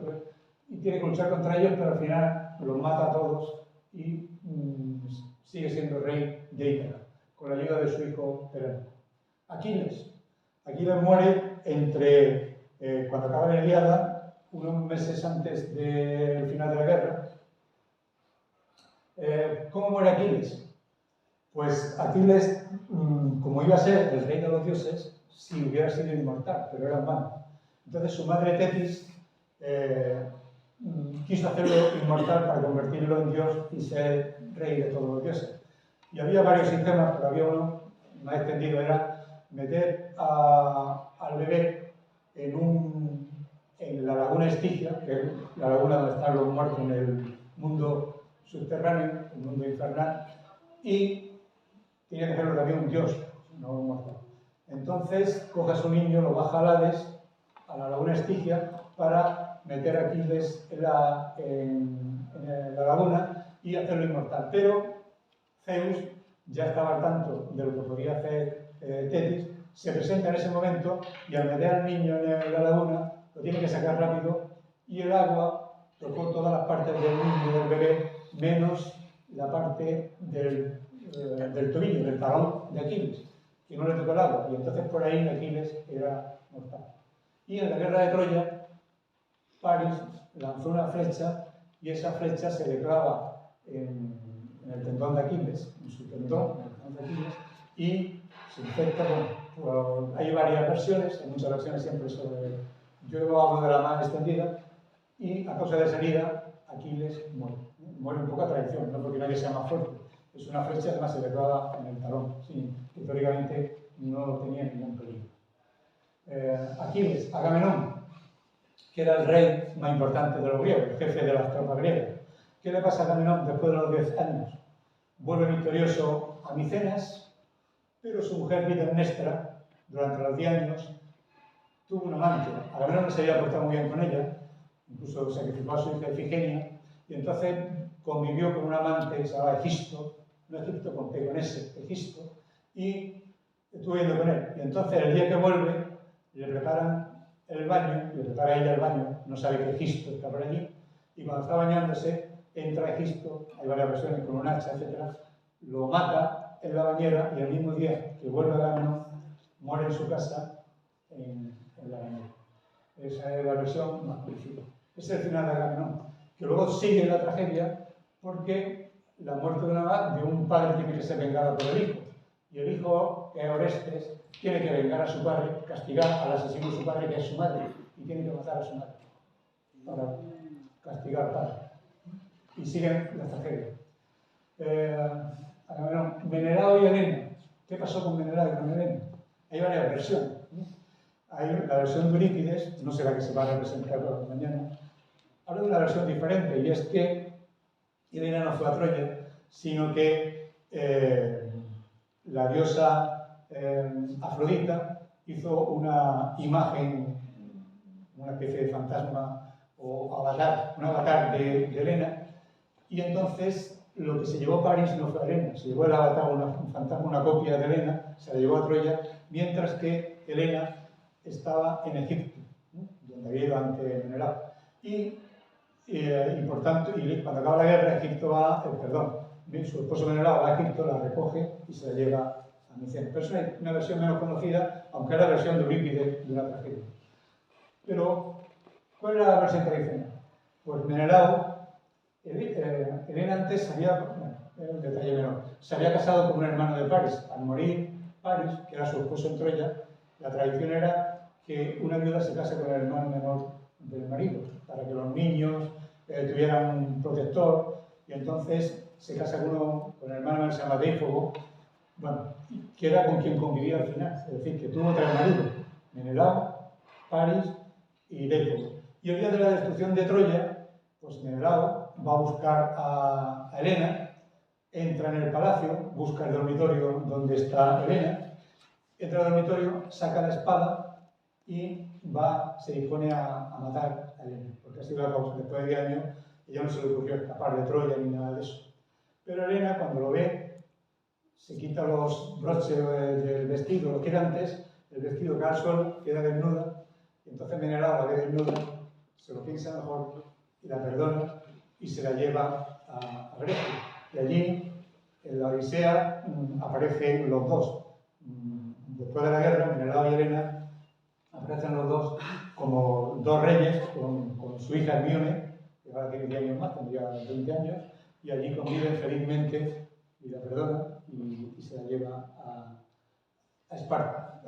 y tiene que luchar contra ellos, pero al final los mata a todos y sigue siendo rey de Ítaca, con la ayuda de su hijo Teleno. Aquiles muere cuando acaba la Ilíada, unos meses antes del final de la guerra. ¿Cómo muere Aquiles? Pues Aquiles, como iba a ser el rey de los dioses, si hubiera sido inmortal, pero era humano. Entonces su madre Tetis quiso hacerlo inmortal para convertirlo en dios y ser rey de todos los dioses. Y había varios sistemas, pero había uno más extendido, era meter al bebé en la laguna Estigia, que es la laguna donde están los muertos en el mundo subterráneo, el mundo infernal, y tenía que hacerlo también un dios, no un muerto. Entonces coge a su niño, lo baja al Hades, a la laguna Estigia, para meter a Aquiles en la laguna y hacerlo inmortal. Pero Zeus ya estaba al tanto de lo que podía hacer Tetis, se presenta en ese momento y al meter al niño en la laguna lo tiene que sacar rápido y el agua tocó todas las partes del niño y del bebé menos la parte del tobillo, del talón de Aquiles, que no le tocó el agua, y entonces por ahí Aquiles era mortal. Y en la guerra de Troya, Paris lanzó una flecha y esa flecha se le clava en el tendón de Aquiles, en su tendón, en el tendón de Aquiles, y se infecta. Hay varias versiones, hay muchas versiones siempre sobre. Yo hablo de la más extendida, y a causa de esa herida, Aquiles muere. Muere un poco a traición, no porque nadie sea más fuerte. Es una flecha, además se le clava en el talón, sí, que teóricamente no tenía ningún peligro. Aquiles, Agamenón, que era el rey más importante de los griegos, el jefe de las tropas griegas. ¿Qué le pasa a Agamenón después de los 10 años? Vuelve victorioso a Micenas, pero su mujer Clitemnestra, durante los 10 años, tuvo un amante. Agamenón no se había portado muy bien con ella, incluso sacrificó a su hija Ifigenia, y entonces convivió con un amante que se llamaba Egisto, no Egipto con P, con S, Egisto, y estuvo viviendo con él. Y entonces el día que vuelve, le preparan el baño, le prepara ella el baño, no sabe que Egisto está por allí, y cuando está bañándose, entra Egisto, hay varias versiones con un hacha, etc., lo mata en la bañera y el mismo día que vuelve a Agamenón, muere en su casa en la bañera. Esa es la versión más purificada. Ese es el final de Agamenón, que luego sigue la tragedia porque la muerte de un padre tiene que ser vengada por el hijo. Y el hijo, que es Orestes, tiene que vengar a su padre, castigar al asesino de su padre, que es su madre, y tiene que matar a su madre para castigar al padre. Y siguen las tragedias. Menelao y Helena. ¿Qué pasó con Menelao y con Helena? Hay varias versiones. Hay la versión de Eurípides, no será que se va a representar mañana. Habla de una versión diferente, y es que Helena no fue a Troya, sino que la diosa Afrodita hizo una imagen, una especie de fantasma o avatar, un avatar de Helena, y entonces lo que se llevó a París no fue a Helena, se llevó el avatar, un fantasma, una copia de Helena, se la llevó a Troya, mientras que Helena estaba en Egipto, donde había ido antes Menelao. Y por tanto, cuando acaba la guerra, Egipto su esposo Menelao va a Egipto, la recoge y se la lleva a Micenas. Pero es una versión menos conocida, aunque es la versión de Eurípides de una tragedia. Pero, ¿cuál era la versión tradicional? Pues Menelao, Helena antes era un detalle menor, se había casado con un hermano de Paris. Al morir Paris, que era su esposo en Troya, la tradición era que una viuda se casa con el hermano menor del marido, para que los niños tuvieran un protector, y entonces se casa con el hermano menor, se llama Déifobo, que era con quien convivía al final, es decir, que tuvo 3 maridos, Menelao, Paris y Déifobo. Y el día de la destrucción de Troya, pues Menelao va a buscar a Helena, entra en el palacio, busca el dormitorio donde está Helena, entra al dormitorio, saca la espada y se dispone a matar a Helena, porque ha sido la causa. Después de 10 años, ella no se le ocurrió escapar de Troya ni nada de eso. Pero Helena, cuando lo ve, se quita los broches del vestido, los tirantes, el vestido cae al suelo, queda desnuda, y entonces Menelao la ve desnuda, se lo piensa mejor y la perdona y se la lleva a Grecia. Y allí, en la Odisea, aparecen los dos. Después de la guerra, Menelao y Helena aparecen los dos como 2 reyes con su hija Hermione, que ahora tiene 10 años más, tendría 20 años, y allí conviven felizmente y la perdona y se la lleva a Esparta.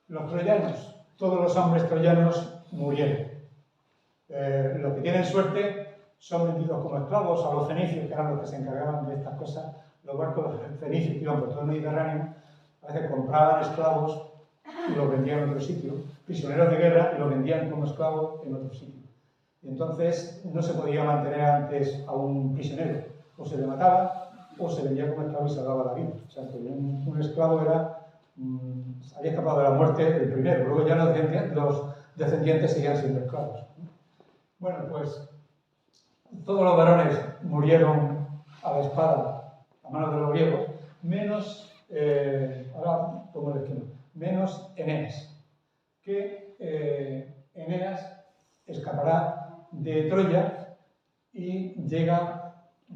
Los troyanos, todos los hombres troyanos murieron. Los que tienen suerte son vendidos como esclavos a los fenicios, que eran los que se encargaban de estas cosas. Los barcos fenicios que iban por todo el Mediterráneo, a veces compraban esclavos y los vendían en otro sitio, prisioneros de guerra, y los vendían como esclavos en otro sitio. Y entonces no se podía mantener antes a un prisionero, o se le mataba o se vendía como esclavo y se daba la vida. O sea, que un esclavo había escapado de la muerte el primero, luego ya los descendientes seguían siendo esclavos. Bueno, pues todos los varones murieron a la espada a manos de los griegos, menos, ahora pongo el esquema, menos Eneas, que Eneas escapará de Troya y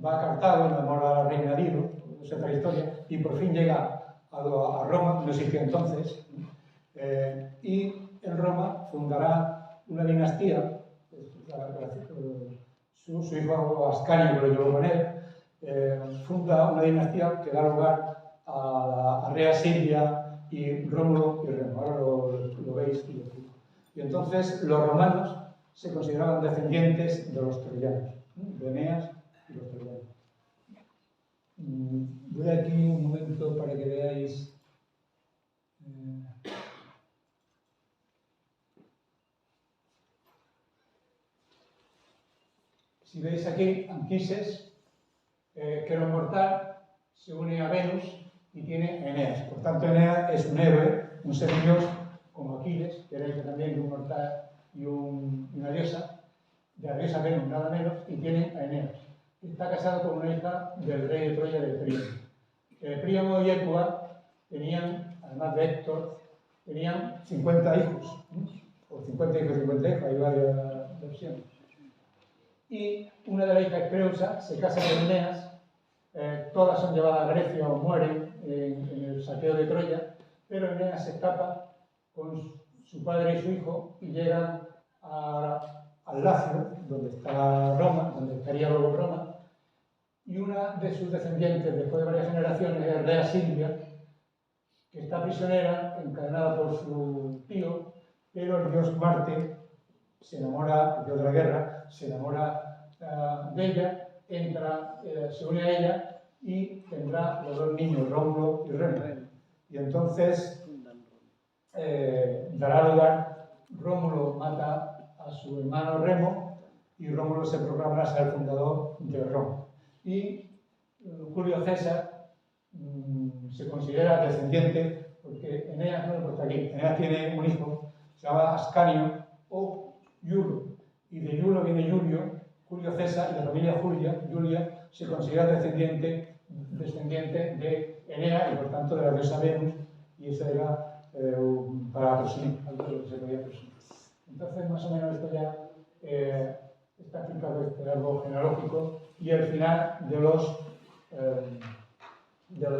va a Cartago, enamora a la reina Dido, es otra historia, y por fin llega a Roma, no existía entonces, y en Roma fundará una dinastía. Su hijo Ascanio, que lo llevó con él, funda una dinastía que da lugar a Rea Silvia y Rómulo y Remo. Ahora lo veis y lo explico. Y entonces los romanos se consideraban descendientes de los troyanos, de Eneas y los troyanos. Voy aquí un momento para que veáis. Si veis aquí, Anquises, que era un mortal, se une a Venus y tiene Eneas. Por tanto, Eneas es un héroe, un semidios, como Aquiles, que era también un mortal y una diosa, de la diosa Venus, nada menos, y tiene a Eneas. Está casado con una hija del rey de Troya, de Príamo. Príamo y Hécuba tenían, además de Héctor, tenían 50 hijos, o 50 hijos, 50 hijos, hay varias versiones. Y una de las hijas, Creusa, se casa con Eneas, todas son llevadas a Grecia o mueren en el saqueo de Troya, pero Eneas se escapa con su padre y su hijo y llegan al Lacio, donde está Roma, donde estaría luego Roma, y una de sus descendientes, después de varias generaciones, es Rea Silvia, que está prisionera, encadenada por su tío, pero el dios Marte se enamora, el dios de la guerra, se enamora de ella, se une a ella y tendrá los dos niños, Rómulo y Remo. Y entonces dará lugar, Rómulo mata a su hermano Remo y Rómulo se proclamará ser el fundador de Roma. Y Julio César se considera descendiente, porque Eneas no lo he puesto aquí, Eneas tiene un hijo, se llama Ascanio o Iulo, y de Iulo viene Julio César, y la familia Julia se considera descendiente de Eneas y por tanto de la diosa Venus, y eso era para presumir, algo de lo que se podía presumir. Entonces, más o menos esto ya está explicado este árbol genealógico y el final de los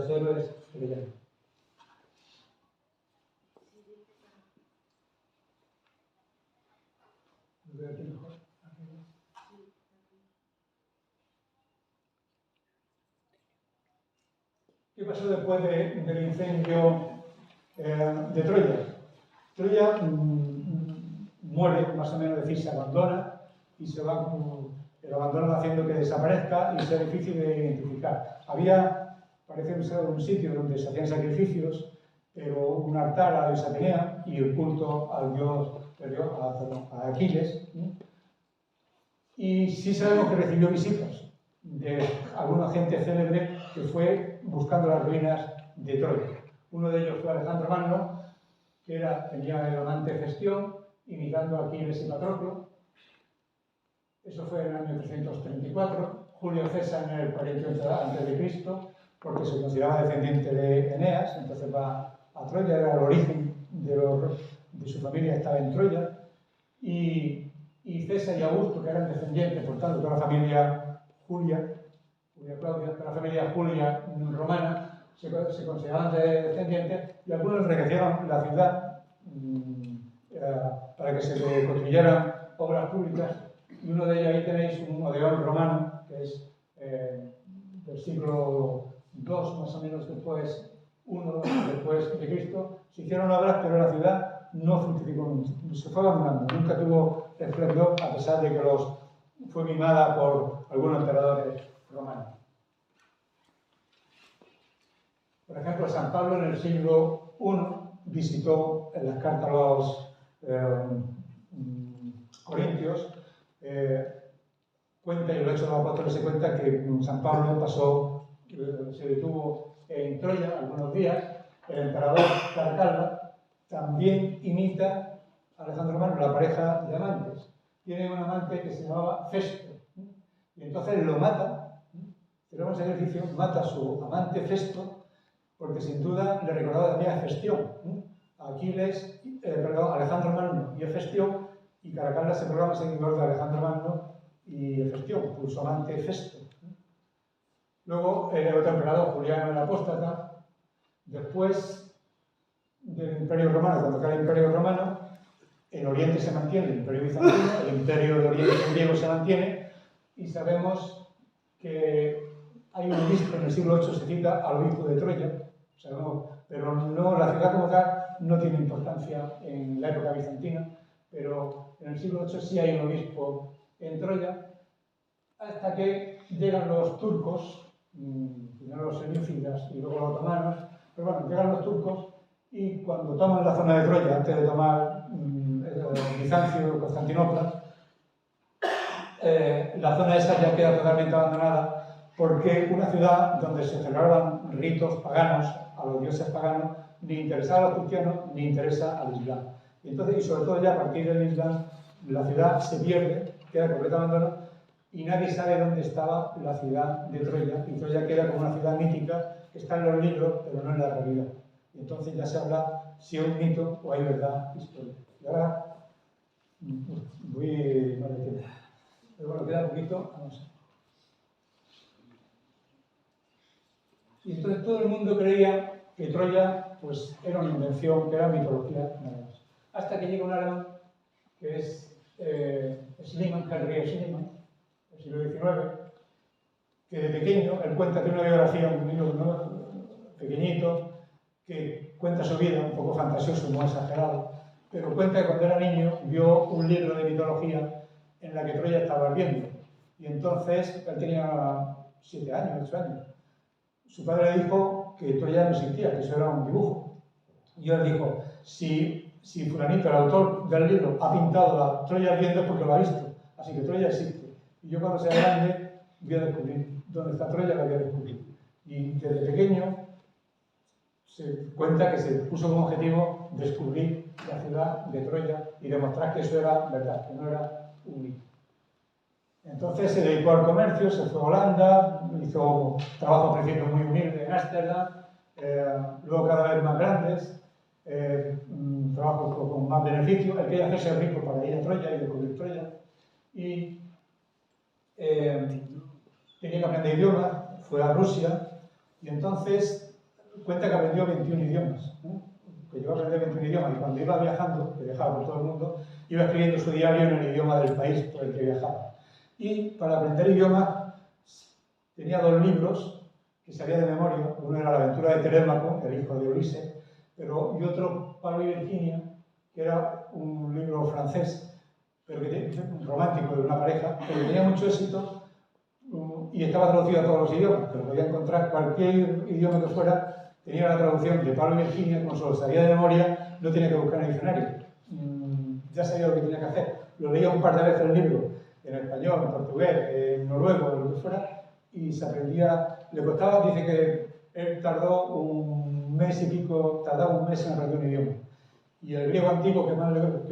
héroes troyanos. ¿Qué pasó después del incendio de Troya? Troya muere, más o menos decir, se abandona y se va, el abandono va haciendo que desaparezca y sea difícil de identificar. Parece ser un sitio donde se hacían sacrificios, pero un altar a la diosa Atenea y el culto al dios, a Aquiles. Y sí sabemos que recibió visitas de alguna gente célebre que fue buscando las ruinas de Troya. Uno de ellos fue Alejandro Magno, que tenía el amante Festión, imitando a Aquiles y Patroclo. Eso fue en el año 334. Julio César en el 48 a.C., porque se consideraba descendiente de Eneas, entonces va a Troya, era el origen de su familia, estaba en Troya. Y César y Augusto, que eran descendientes, por tanto, toda la familia Julia Claudia, toda la familia Julia romana, se consideraban descendientes, y algunos enriquecieron la ciudad para que se le construyeran obras públicas, y uno de ellos ahí tenéis un Odeón romano, que es del siglo II, más o menos después de Cristo. Se hicieron obras, pero la ciudad no fructificó, se fue abandonando, nunca tuvo esplendor, a pesar de que fue mimada por algunos emperadores romanos. Por ejemplo, San Pablo en el siglo I visitó en las cartas a los Corintios, cuenta, y lo he hecho en los apóstoles, se cuenta que San Pablo se detuvo en Troya algunos días. El emperador Caracalla también imita a Alejandro Magno, la pareja de amantes. Tiene un amante que se llamaba Festo, y entonces lo mata, celebra un sacrificio, mata a su amante Festo, porque sin duda le recordaba también a Hefestión. Aquiles, Alejandro Magno y Hefestión, y Caracalla se programa seguidor de Alejandro Magno y Hefestión, por su amante Festo. Luego, el otro emperador, Juliano el Apóstata, después del Imperio Romano, cuando cae el Imperio Romano, en Oriente se mantiene el Imperio Bizantino, el Imperio de Oriente griego se mantiene, y sabemos que hay un obispo, en el siglo VIII se cita al obispo de Troya, pero no, la ciudad como tal no tiene importancia en la época bizantina, pero en el siglo VIII sí hay un obispo en Troya, hasta que llegan los turcos, primero los seleucidas y luego los otomanos, pero bueno, llegan los turcos y cuando toman la zona de Troya, antes de tomar Bizancio, Constantinopla, la zona esa ya queda totalmente abandonada porque una ciudad donde se celebraban ritos paganos a los dioses paganos ni interesaba a los cristianos ni interesa al Islam. Y entonces, y sobre todo ya a partir del Islam, la ciudad se pierde, queda completamente abandonada y nadie sabe dónde estaba la ciudad de Troya. Y Troya queda como una ciudad mítica que está en los libros, pero no en la realidad. Y entonces ya se habla si es un mito o hay verdad histórica. Y ahora voy mal de tiempo. Pero bueno, queda poquito, vamos. Y entonces todo el mundo creía que Troya pues, era una invención, que era mitología, nada más. Hasta que llega un alemán, que es Schliemann, Henry Schliemann, del siglo XIX, que de pequeño, él cuenta, tiene una biografía, un libro pequeñito, que cuenta su vida, un poco fantasioso, muy exagerado, pero cuenta que cuando era niño vio un libro de mitología en la que Troya estaba ardiendo. Y entonces, él tenía 7 años, 8 años. Su padre le dijo que Troya no existía, que eso era un dibujo. Y él dijo, si fulanito, el autor del libro, ha pintado la Troya ardiendo es porque lo ha visto. Así que Troya existe. Y yo cuando sea grande voy a descubrir dónde está Troya, la voy a descubrir. Y desde pequeño se cuenta que se puso como objetivo descubrir la ciudad de Troya y demostrar que eso era verdad, que no era un mito. Entonces se dedicó al comercio, se fue a Holanda, hizo trabajos al principio muy humildes en Ámsterdam, luego cada vez más grandes, trabajos con más beneficio. Él quería hacerse rico para ir a Troya y descubrir Troya. Y tenía que aprender idiomas, fue a Rusia y entonces cuenta que aprendió 21 idiomas. Que llegó a aprender 21 idiomas y cuando iba viajando, que viajaba por todo el mundo, iba escribiendo su diario en el idioma del país por el que viajaba. Y para aprender idiomas tenía 2 libros que sabía de memoria. Uno era La aventura de Telémaco, el hijo de Ulises, y otro, Pablo y Virginia, que era un libro francés, pero que romántico, de una pareja, que tenía mucho éxito y estaba traducido a todos los idiomas, pero podía encontrar cualquier idioma que fuera, tenía la traducción de Pablo y Virginia, como solo sabía de memoria, no tenía que buscar en el diccionario. Ya sabía lo que tenía que hacer. Lo leía un par de veces el libro, en español, en portugués, en noruego, en lo que fuera, y se aprendía, le costaba, dice que él tardaba un mes en aprender un idioma. Y el griego antiguo, que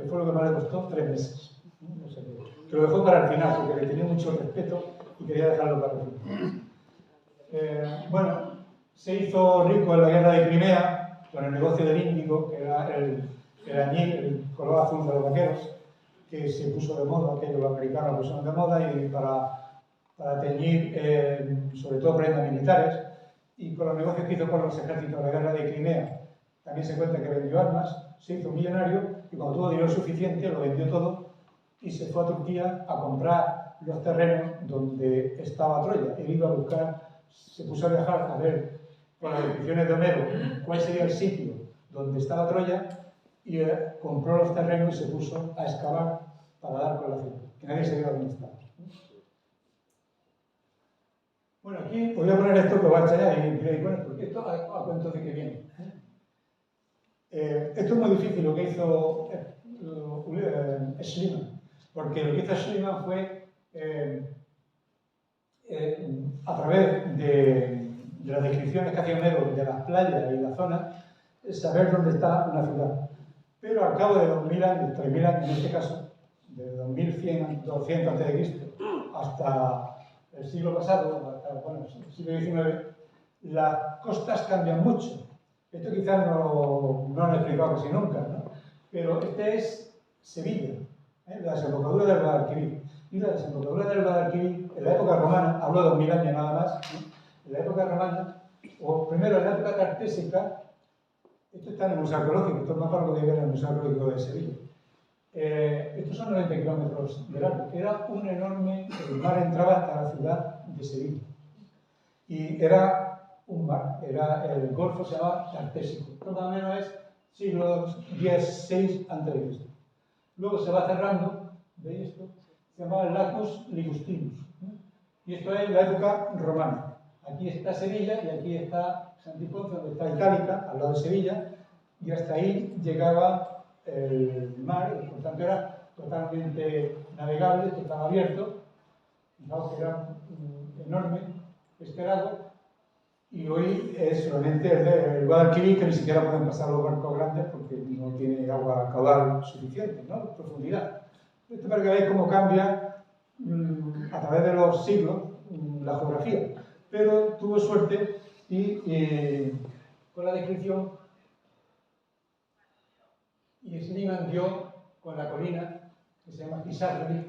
fue lo que más le costó, 3 meses. No sé, que lo dejó para el final, porque le tenía mucho respeto y quería dejarlo para el final. Bueno, se hizo rico en la guerra de Crimea, con el negocio del índigo, que era el añil, el color azul de los vaqueros, que se puso de moda, aquello los americanos lo pusieron de moda, y para teñir sobre todo prendas militares, y con los negocios que hizo con los ejércitos de la guerra de Crimea, también se cuenta que vendió armas, se hizo millonario, y cuando tuvo dinero suficiente lo vendió todo, y se fue a Turquía a comprar los terrenos donde estaba Troya. Él iba a buscar, se puso a viajar a ver, con las descripciones de Homero, cuál sería el sitio donde estaba Troya, y compró los terrenos y se puso a excavar para dar con la ciudad, que nadie sabía dónde estaba. Bueno, aquí voy a poner esto que va a echar y diréis, bueno, porque esto a cuento de que viene. Esto es muy difícil lo que hizo Schliemann, porque lo que hizo Schliemann fue, a través de las descripciones que hacía Homero de las playas y la zona, saber dónde está una ciudad. Pero al cabo de 2000 años, 3000 años en este caso, de 2100, 200 a.C. hasta el siglo pasado, hasta bueno, el siglo XIX, las costas cambian mucho. Esto quizás no lo he explicado casi nunca, ¿no? Pero este es Sevilla, la desembocadura del Guadalquivir. Y la desembocadura del Guadalquivir, en la época romana, hablo de 2000 años nada más, ¿no? En la época romana, o primero en la época tartésica, esto está en el Museo Arqueológico, esto es más para lo que ver en el Museo Arqueológico de Sevilla. Estos son 90 kilómetros de largo. Era un enorme, el mar entraba hasta la ciudad de Sevilla. Y era un mar, el Golfo se llamaba Tartésico. Esto más o menos es siglo XVI a.C. Luego se va cerrando, ¿veis esto? Se llamaba Lacus Ligustinus. Y esto es la época romana. Aquí está Sevilla y aquí está Santiponce, donde está Itálica, al lado de Sevilla, y hasta ahí llegaba el mar, y por tanto era totalmente navegable, esto estaba abierto. Fijaos que era enorme este lago, y hoy es solamente el Guadalquivir, que ni siquiera pueden pasar los barcos grandes porque no tiene agua caudal suficiente, ¿no? Profundidad. Esto para que veáis cómo cambia a través de los siglos la geografía. Pero tuvo suerte y con la descripción, y Schliemann dio con la colina que se llama Pisarli,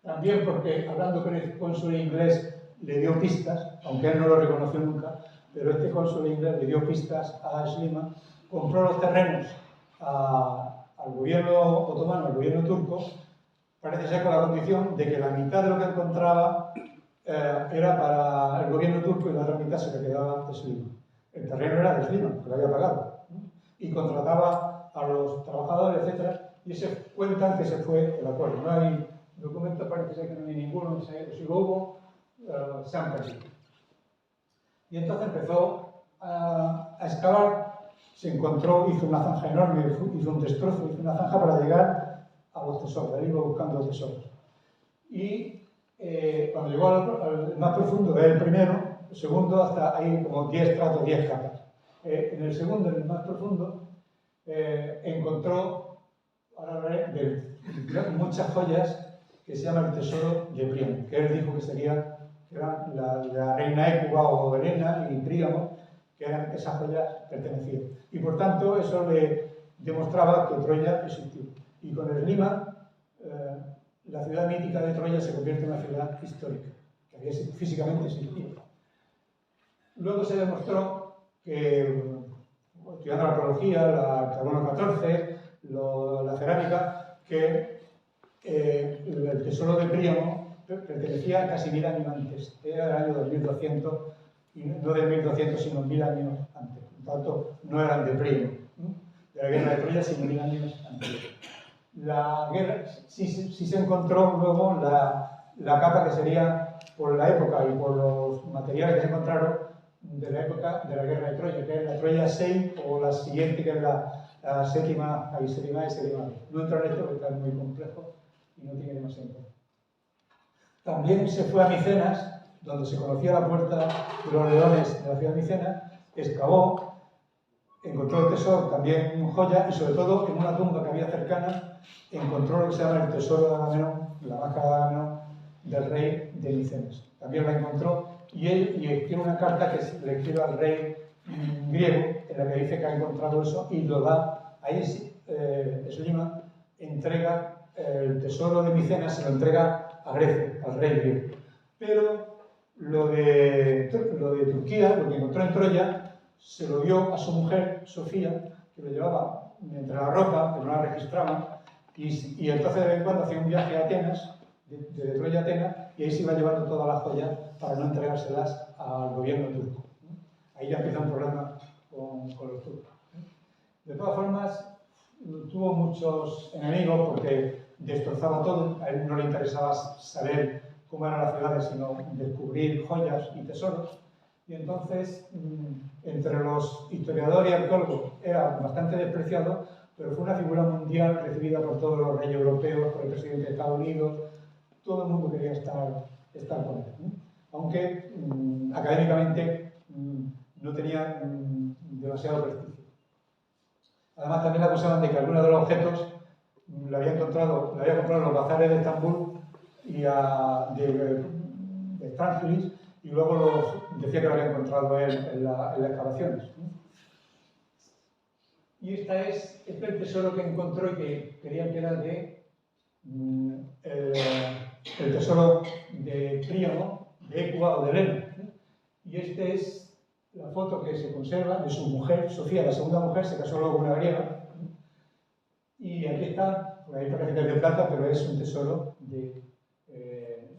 también porque hablando con el cónsul inglés le dio pistas, aunque él no lo reconoció nunca, pero este cónsul inglés le dio pistas a Schliemann, compró los terrenos al gobierno otomano, al gobierno turco, parece ser con la condición de que la mitad de lo que encontraba era para el gobierno turco y la otra mitad se le quedaba de Schliemann. El terreno era de Schliemann, que lo había pagado, ¿no? Y contrataba a los trabajadores, etc. Y cuentan que se fue el acuerdo. No hay documentos, parece ser que no hay ninguno, si lo hubo, se han perdido. Y entonces empezó a excavar, se encontró, hizo una zanja enorme, hizo un destrozo, hizo una zanja para llegar a los tesoros, él iba buscando los tesoros. Y cuando llegó al más profundo, el primero, el segundo, hasta ahí como 10 estratos, 10 capas. En el segundo, en el más profundo, encontró, ahora veré, muchas joyas que se llama el tesoro de Príamo, que él dijo que era la reina Écuba o Helena y Príamo, que eran esas joyas pertenecían. Y por tanto, eso le demostraba que Troya existió. Y con Schliemann, la ciudad mítica de Troya se convierte en una ciudad histórica, que había físicamente existido. Luego se demostró que, estudiando la arqueología, el carbono 14, la cerámica, que el tesoro de Príamo pertenecía a casi 1000 años antes, era del año 2200, y no de 1200, sino 1000 años antes. Por tanto, no eran de Príamo, de la guerra de Troya, sino 1000 años antes. La guerra, sí se encontró luego la capa que sería, por la época y por los materiales que se encontraron, de la época de la guerra de Troya, que es la Troya 6 o la siguiente, que es la séptima, y séptima B. No entro en esto porque es muy complejo y no tiene demasiado tiempo. También se fue a Micenas, donde se conocía la puerta de los leones de la ciudad de Micenas, excavó, encontró el tesoro, también joya, y sobre todo en una tumba que había cercana, encontró lo que se llama el tesoro de Agamenón, la máscara de Agamenón del rey de Micenas. También la encontró y escribe una carta que le escribe al rey griego, en la que dice que ha encontrado eso y lo da. Ahí Schliemann entrega el tesoro de Micenas, se lo entrega a Grecia, al rey griego. Pero lo de Turquía, lo que encontró en Troya, se lo dio a su mujer, Sofía, que lo llevaba entre la ropa, que no la registraban, y entonces de vez en cuando hacía un viaje a Atenas, de Troya a Atenas, y ahí se iba llevando todas las joyas para no entregárselas al gobierno turco. Ahí ya empieza un problema con los turcos. De todas formas, tuvo muchos enemigos porque destrozaba todo. A él no le interesaba saber cómo eran las ciudades, sino descubrir joyas y tesoros. Y entonces, entre los historiadores y arqueólogos, era bastante despreciado, pero fue una figura mundial recibida por todos los reyes europeos, por el presidente de Estados Unidos. Todo el mundo quería estar con él. Aunque académicamente no tenía demasiado prestigio. Además, también le acusaban de que algunos de los objetos le había comprado en los bazares de Estambul y de Stránglis, y luego decía que lo había encontrado él en las excavaciones. Y este es el tesoro que encontró y que creían que era el tesoro de Príamo, de Ecua o de Leno. Y esta es la foto que se conserva de su mujer, Sofía, la segunda mujer, se casó luego con una griega. Y aquí está, por ahí parece que es de plata, pero es un tesoro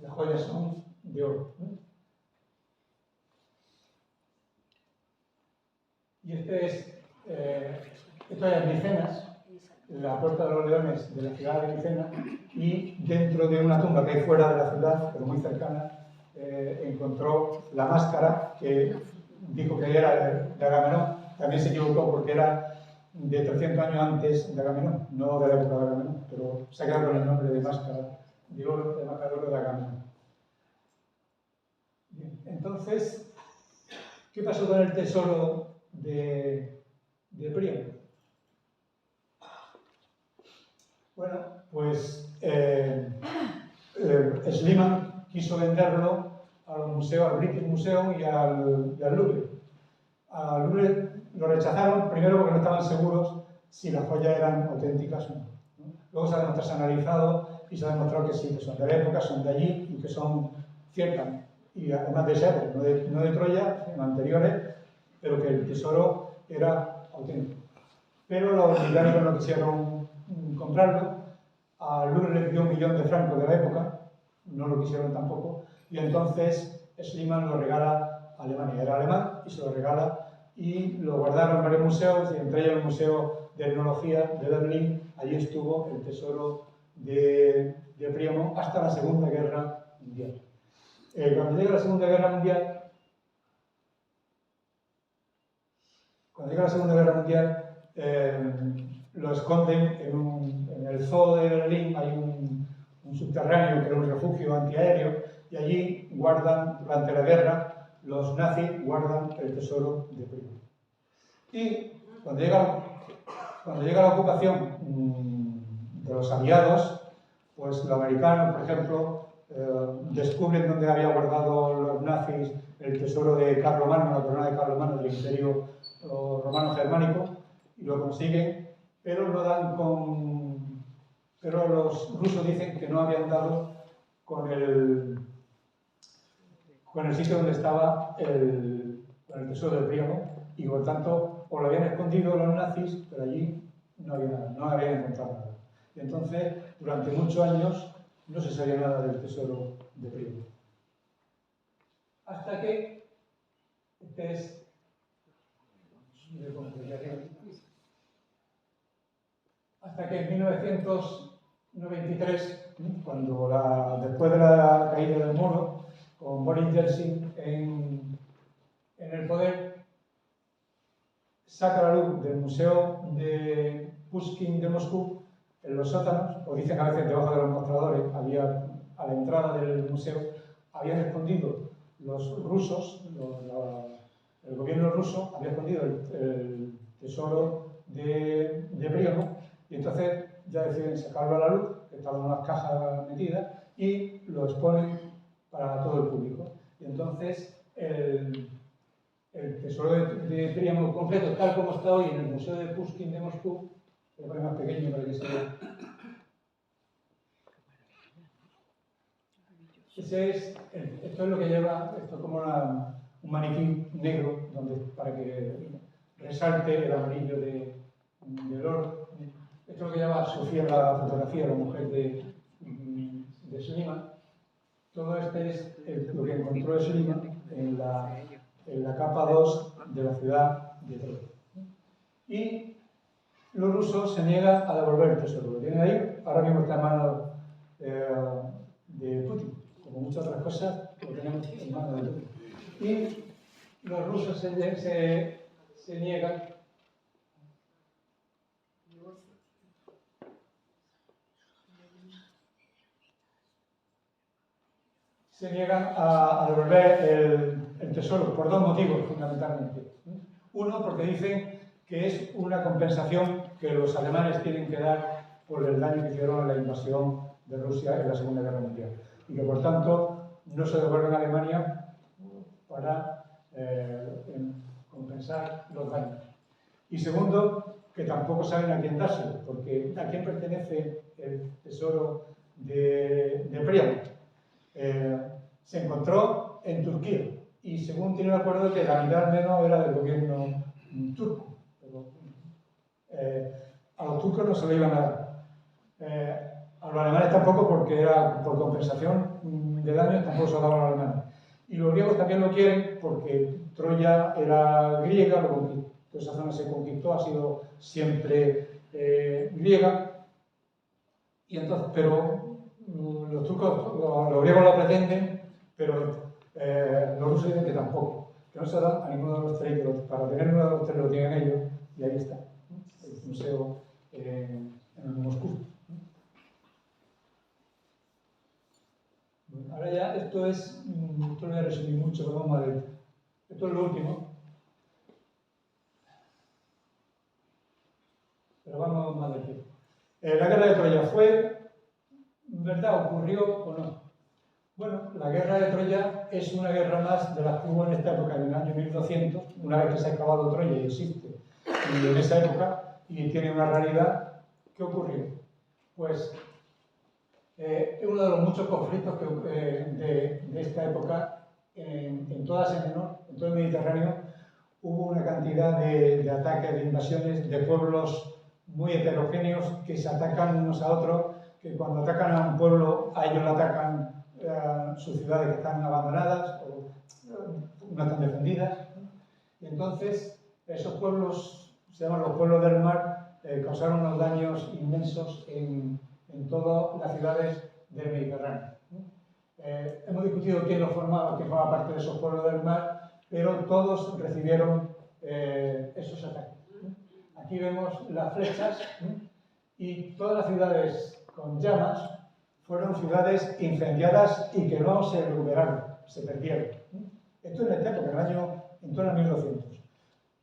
las joyas son de oro. Y esto es Micenas, la Puerta de los Leones de la ciudad de Micenas, y dentro de una tumba que hay fuera de la ciudad, pero muy cercana, encontró la máscara que dijo que era de Agamenón. También se equivocó porque era de 300 años antes de Agamenón, no de la época de Agamenón, pero se ha quedado con el nombre de máscara de oro, de Agamenón. Bien, entonces, ¿qué pasó con el tesoro de Príamo? Bueno, pues Schliemann quiso venderlo a los museos, al British Museum y al Louvre. Al Louvre lo rechazaron, primero porque no estaban seguros si las joyas eran auténticas o no. Luego se ha analizado y se ha demostrado que sí, que son de la época, son de allí y que son ciertas. Y además de ser, no de Troya, sino anteriores, pero que el tesoro era auténtico. Pero los británicos no quisieron comprarlo. Al Louvre le pidió 1 millón de francos de la época, no lo quisieron tampoco, y entonces Schliemann lo regala a Alemania. Era alemán y se lo regala, y lo guardaron en varios museos, y entre ellos el Museo de Etnología de Berlín. Allí estuvo el tesoro de Príamo hasta la Segunda Guerra Mundial. Cuando llega la Segunda Guerra Mundial, lo esconden en el zoo de Berlín. Hay un subterráneo que era un refugio antiaéreo, y allí guardan, durante la guerra, los nazis guardan el tesoro de Príamo. Y cuando llega la ocupación de los aliados, pues los americanos, por ejemplo, descubren dónde había guardado los nazis el tesoro de Carlomagno, la corona de Carlomagno del Imperio Romano Germánico, y lo consiguen, pero no dan pero los rusos dicen que no habían dado con el sitio donde estaba el tesoro de Príamo, y por tanto o lo habían escondido los nazis, pero allí no habían encontrado nada. Y entonces, durante muchos años, no se sabía nada del tesoro de Príamo. Hasta que, en 1993, después de la caída del muro, con Boris Yeltsin en el poder, saca la luz del Museo de Pushkin de Moscú, en los sótanos, o dicen a veces debajo de los mostradores, a la entrada del museo, habían escondido los rusos, el gobierno ruso había escondido el tesoro de Príamo, y entonces ya deciden sacarlo a la luz, que estaban en unas cajas metidas, y lo exponen para todo el público. Y entonces el tesoro de Príamo completo, tal como está hoy en el Museo de Pushkin de Moscú, voy a poner más pequeño para que se vea. Esto es lo que lleva, esto es como un maniquí negro para que resalte el amarillo del oro. Esto es lo que lleva Sofía, la fotografía, la mujer de Schliemann. Todo es lo que encontró Schliemann en la capa 2 de la ciudad de Troya. Y los rusos se niegan a devolver el tesoro. Lo tienen ahí, ahora mismo está en manos de Putin. Como muchas otras cosas, lo tenemos en manos de Putin. Y los rusos se niegan a devolver el tesoro por dos motivos, fundamentalmente. Uno, porque dicen que es una compensación que los alemanes tienen que dar por el daño que hicieron en la invasión de Rusia en la Segunda Guerra Mundial. Y que, por tanto, no se devuelven a Alemania para compensar los daños. Y segundo, que tampoco saben a quién dárselo, porque a quién pertenece el tesoro de Príamo. Se encontró en Turquía y según tiene un acuerdo que la mitad al menos era del gobierno turco. Pero, a los turcos no se lo iban a dar. A los alemanes tampoco, porque era por compensación de daños, tampoco se lo daban a los alemanes. Y los griegos también lo quieren porque Troya era griega, toda esa zona se conquistó, ha sido siempre griega. Y entonces, pero los turcos, los griegos lo pretenden, pero los rusos dicen que tampoco, que no se dan a ninguno de los tres, que para tener uno de los tres lo tienen ellos, y ahí está, el museo en Moscú. Bueno, ahora ya, esto lo voy a resumir mucho, pero vamos a ver. Esto es lo último. Pero vamos más de tiempo. La guerra de Troya fue, ¿verdad? ¿Ocurrió o no? Bueno, la guerra de Troya es una guerra más de las que hubo en esta época, en el año 1200, una vez que se ha acabado Troya y existe, y en esa época, y tiene una realidad. ¿Qué ocurrió? Pues es uno de los muchos conflictos de esta época en toda Asia Menor, en todo el Mediterráneo. Hubo una cantidad de ataques, de invasiones de pueblos muy heterogéneos que se atacan unos a otros, que cuando atacan a un pueblo, a ellos le atacan sus ciudades que están abandonadas o no están defendidas. Y entonces, esos pueblos, se llaman los pueblos del mar, causaron unos daños inmensos en todas las ciudades del Mediterráneo. Hemos discutido quién formaba parte de esos pueblos del mar, pero todos recibieron esos ataques. Aquí vemos las flechas y todas las ciudades con llamas fueron ciudades incendiadas y que no se recuperaron, se perdieron. Esto en esta época, en torno a 1200.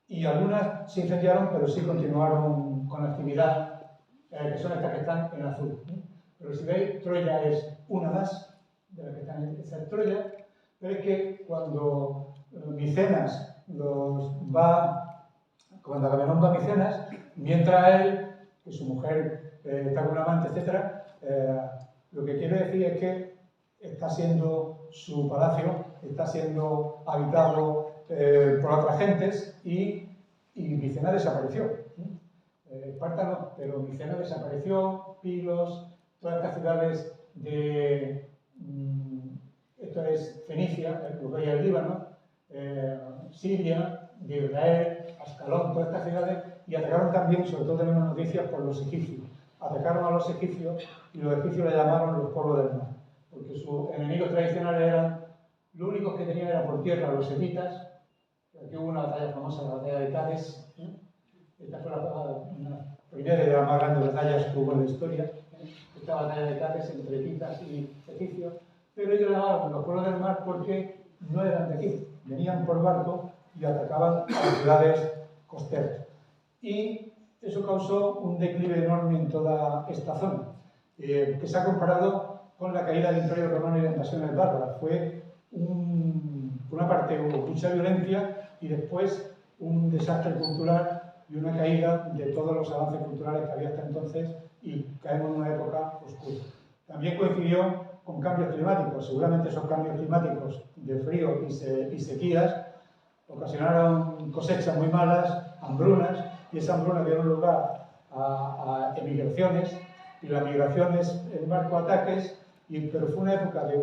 Y algunas se incendiaron, pero sí continuaron con actividad, que son estas que están en azul. Pero si veis, Troya es una más de las que están en esa Troya, pero es que cuando Micenas cuando Agamenón va a Micenas, mientras él, que su mujer está con un amante, etc., lo que quiere decir es que está siendo su palacio, está siendo habitado por otras gentes y Micenas desapareció. Esparta no, pero Micenas desapareció, Pilos, todas estas ciudades de esto es Fenicia, lo que hay en el Líbano, Siria, de Israel, Ascalón, todas estas ciudades, y atacaron también, sobre todo tenemos noticias, por los egipcios. Atacaron a los egipcios y los egipcios le llamaron los pueblos del mar, porque sus enemigos tradicionales eran, los únicos que tenían era por tierra los semitas. Aquí hubo una batalla famosa, la batalla de Cades. Esta fue una primera de las más grandes batallas que hubo en la historia. Esta batalla de Cades entre hititas y egipcios. Pero ellos llamaban los pueblos del mar porque no eran de aquí. Venían por barco y atacaban a las ciudades costeras. Y eso causó un declive enorme en toda esta zona, que se ha comparado con la caída del Imperio Romano y las invasiones bárbaras. Fue por una parte hubo mucha violencia y después un desastre cultural y una caída de todos los avances culturales que había hasta entonces y caemos en una época oscura. También coincidió con cambios climáticos. Seguramente esos cambios climáticos de frío y sequías ocasionaron cosechas muy malas, hambrunas, y esas hambrunas dieron lugar a emigraciones, y las migraciones embarcó ataques, pero fue una época de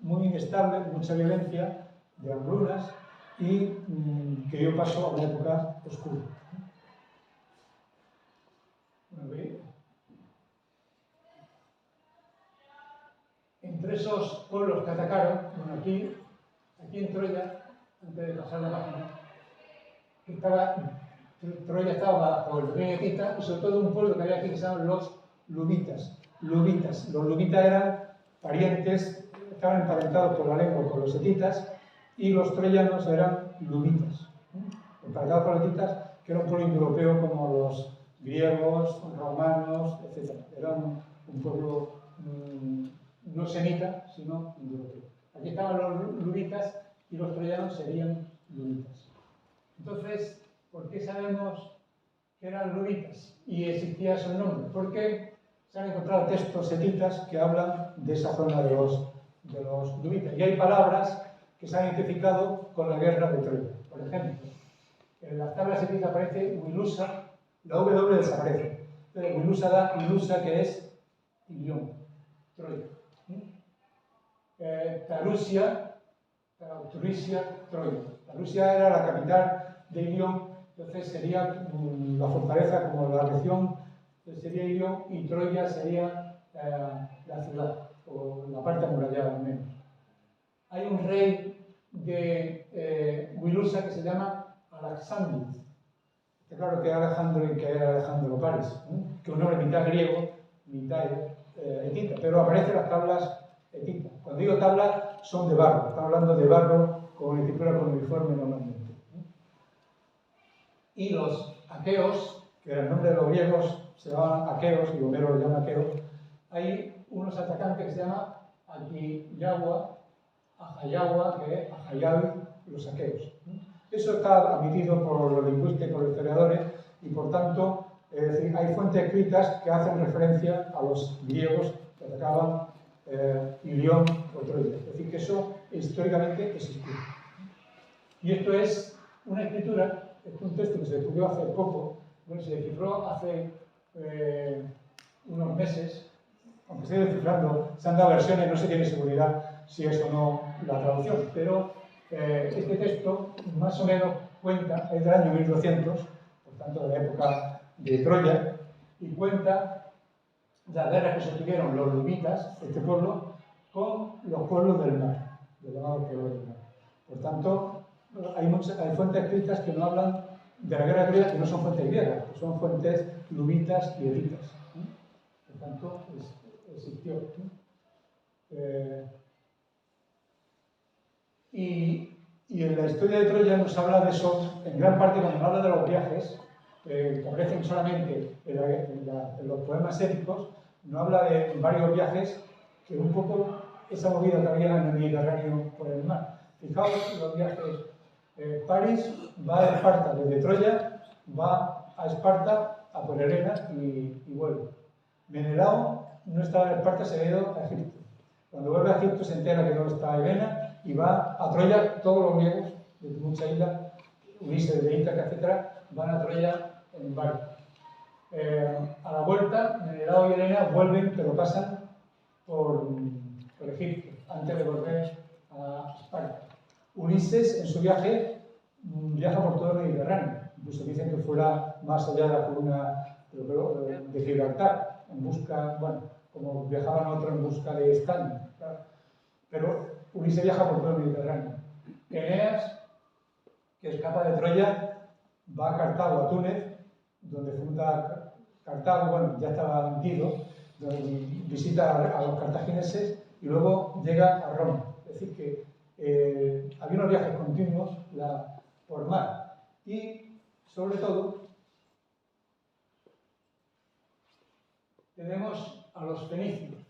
muy inestable, mucha violencia, de hambrunas, y que dio paso a una época oscura. Entre esos pueblos que atacaron, bueno, aquí en Troya, antes de pasar la página, Troya estaba bajo el dominio hitita, y sobre todo un pueblo que había aquí que se llaman los luvitas. Los luvitas eran parientes, estaban emparentados por la lengua con los hetitas, y los troyanos eran luvitas. Emparentados con los hetitas, que era un pueblo indoeuropeo como los griegos, romanos, etc. Era un pueblo no semita, sino indoeuropeo. Aquí estaban los luvitas y los troyanos serían luvitas. Entonces, ¿por qué sabemos que eran luvitas y existía ese nombre? Porque se han encontrado textos hetitas que hablan de esa zona de los luvitas. Y hay palabras que se han identificado con la guerra de Troya. Por ejemplo, en las tablas hetitas aparece Wilusa, la W desaparece. Pero Wilusa da Wilusa, que es Ilión, Troya. Tarusia, Troya. Tarusia era la capital de Ilión, entonces sería la fortaleza como la región, sería Ilión, y Troya sería la ciudad, o la parte amurallada al menos. Hay un rey de Wilusa que se llama Alexandris. Está claro que Alejandro y que era Alejandro Paris, que un nombre mitad griego, mitad hitita, pero aparecen en las tablas hetitas. Cuando digo tablas, son de barro, estamos hablando de barro con escritura cuneiforme normalmente. Y los aqueos, que era el nombre de los griegos, se llamaban aqueos, y Homero lo llama aqueos. Hay unos atacantes que se llaman Aquiyawa, Ajayawa, que es Ajayabi, los aqueos. Eso está admitido por los lingüistas y por los historiadores, y por tanto, es decir, hay fuentes escritas que hacen referencia a los griegos que atacaban Ilión o Troya. Es decir, que eso históricamente existió. Y esto es una escritura, es un texto que se descubrió hace poco, bueno, se descifró hace unos meses, aunque se esté descifrando, se han dado versiones, no se tiene seguridad si es o no la traducción, pero este texto más o menos cuenta, es del año 1200, por tanto de la época de Troya, y cuenta las guerras que se tuvieron los luvitas, este pueblo, con los pueblos del mar, los llamados pueblos del mar. Por tanto, hay fuentes escritas que no hablan de la guerra griega, que no son fuentes griegas, que son fuentes luvitas y hetitas. Por tanto, existió. Y en la historia de Troya nos habla de eso, en gran parte cuando nos habla de los viajes, que aparecen solamente en los poemas épicos, nos habla de varios viajes que un poco esa movida que había en el Mediterráneo por el mar. Fijaos los viajes. París va a Esparta, desde Troya va a Esparta a por Helena y vuelve. Menelao no estaba en Esparta, se ha ido a Egipto. Cuando vuelve a Egipto se entera que no está Helena y va a Troya. Todos los griegos de mucha isla, Ulises de Ítaca, etc., van a Troya en barco. A la vuelta, Menelao y Helena vuelven, pero pasan por Egipto, antes de volver a Esparta. Ulises, en su viaje, viaja por todo el Mediterráneo. Incluso dicen que fuera más allá de la columna de Gibraltar, en busca, bueno, como viajaban otros en busca de estaño. Claro. Pero Ulises viaja por todo el Mediterráneo. Eneas, que escapa de Troya, va a Cartago, a Túnez, donde funda Cartago, bueno, ya estaba hundido, donde visita a los cartagineses y luego llega a Roma. Es decir, que había unos viajes continuos por mar. Y, sobre todo, tenemos a los fenicios.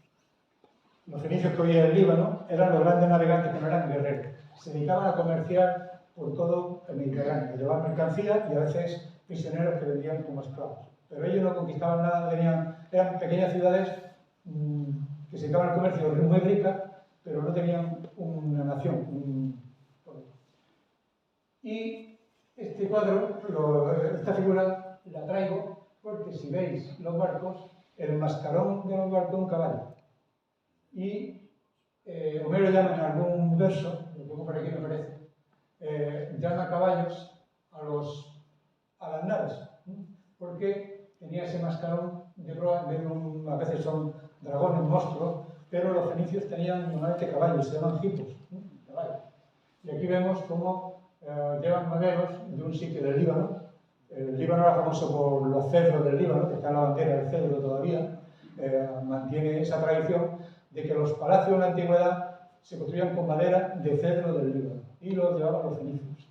Los fenicios que hoy en el Líbano eran los grandes navegantes que no eran guerreros. Se dedicaban a comerciar por todo el Mediterráneo, llevaban mercancías y a veces prisioneros que vendían como esclavos. Pero ellos no conquistaban nada, eran pequeñas ciudades que se dedicaban al comercio muy ricas, pero no tenían una nación. Y este cuadro, esta figura, la traigo porque si veis los barcos, el mascarón de los barcos es un caballo. Y Homero llama en algún verso, lo pongo por aquí me parece, llama caballos a las naves, porque tenía ese mascarón de proa, a veces son dragones, monstruos, pero los fenicios tenían normalmente caballos, se llaman hipos, caballos. Y aquí vemos cómo llevan maderos de un sitio del Líbano. El Líbano era famoso por los cedros del Líbano, que está en la bandera del cedro todavía, mantiene esa tradición de que los palacios en la antigüedad se construían con madera de cedro del Líbano y los llevaban los fenicios.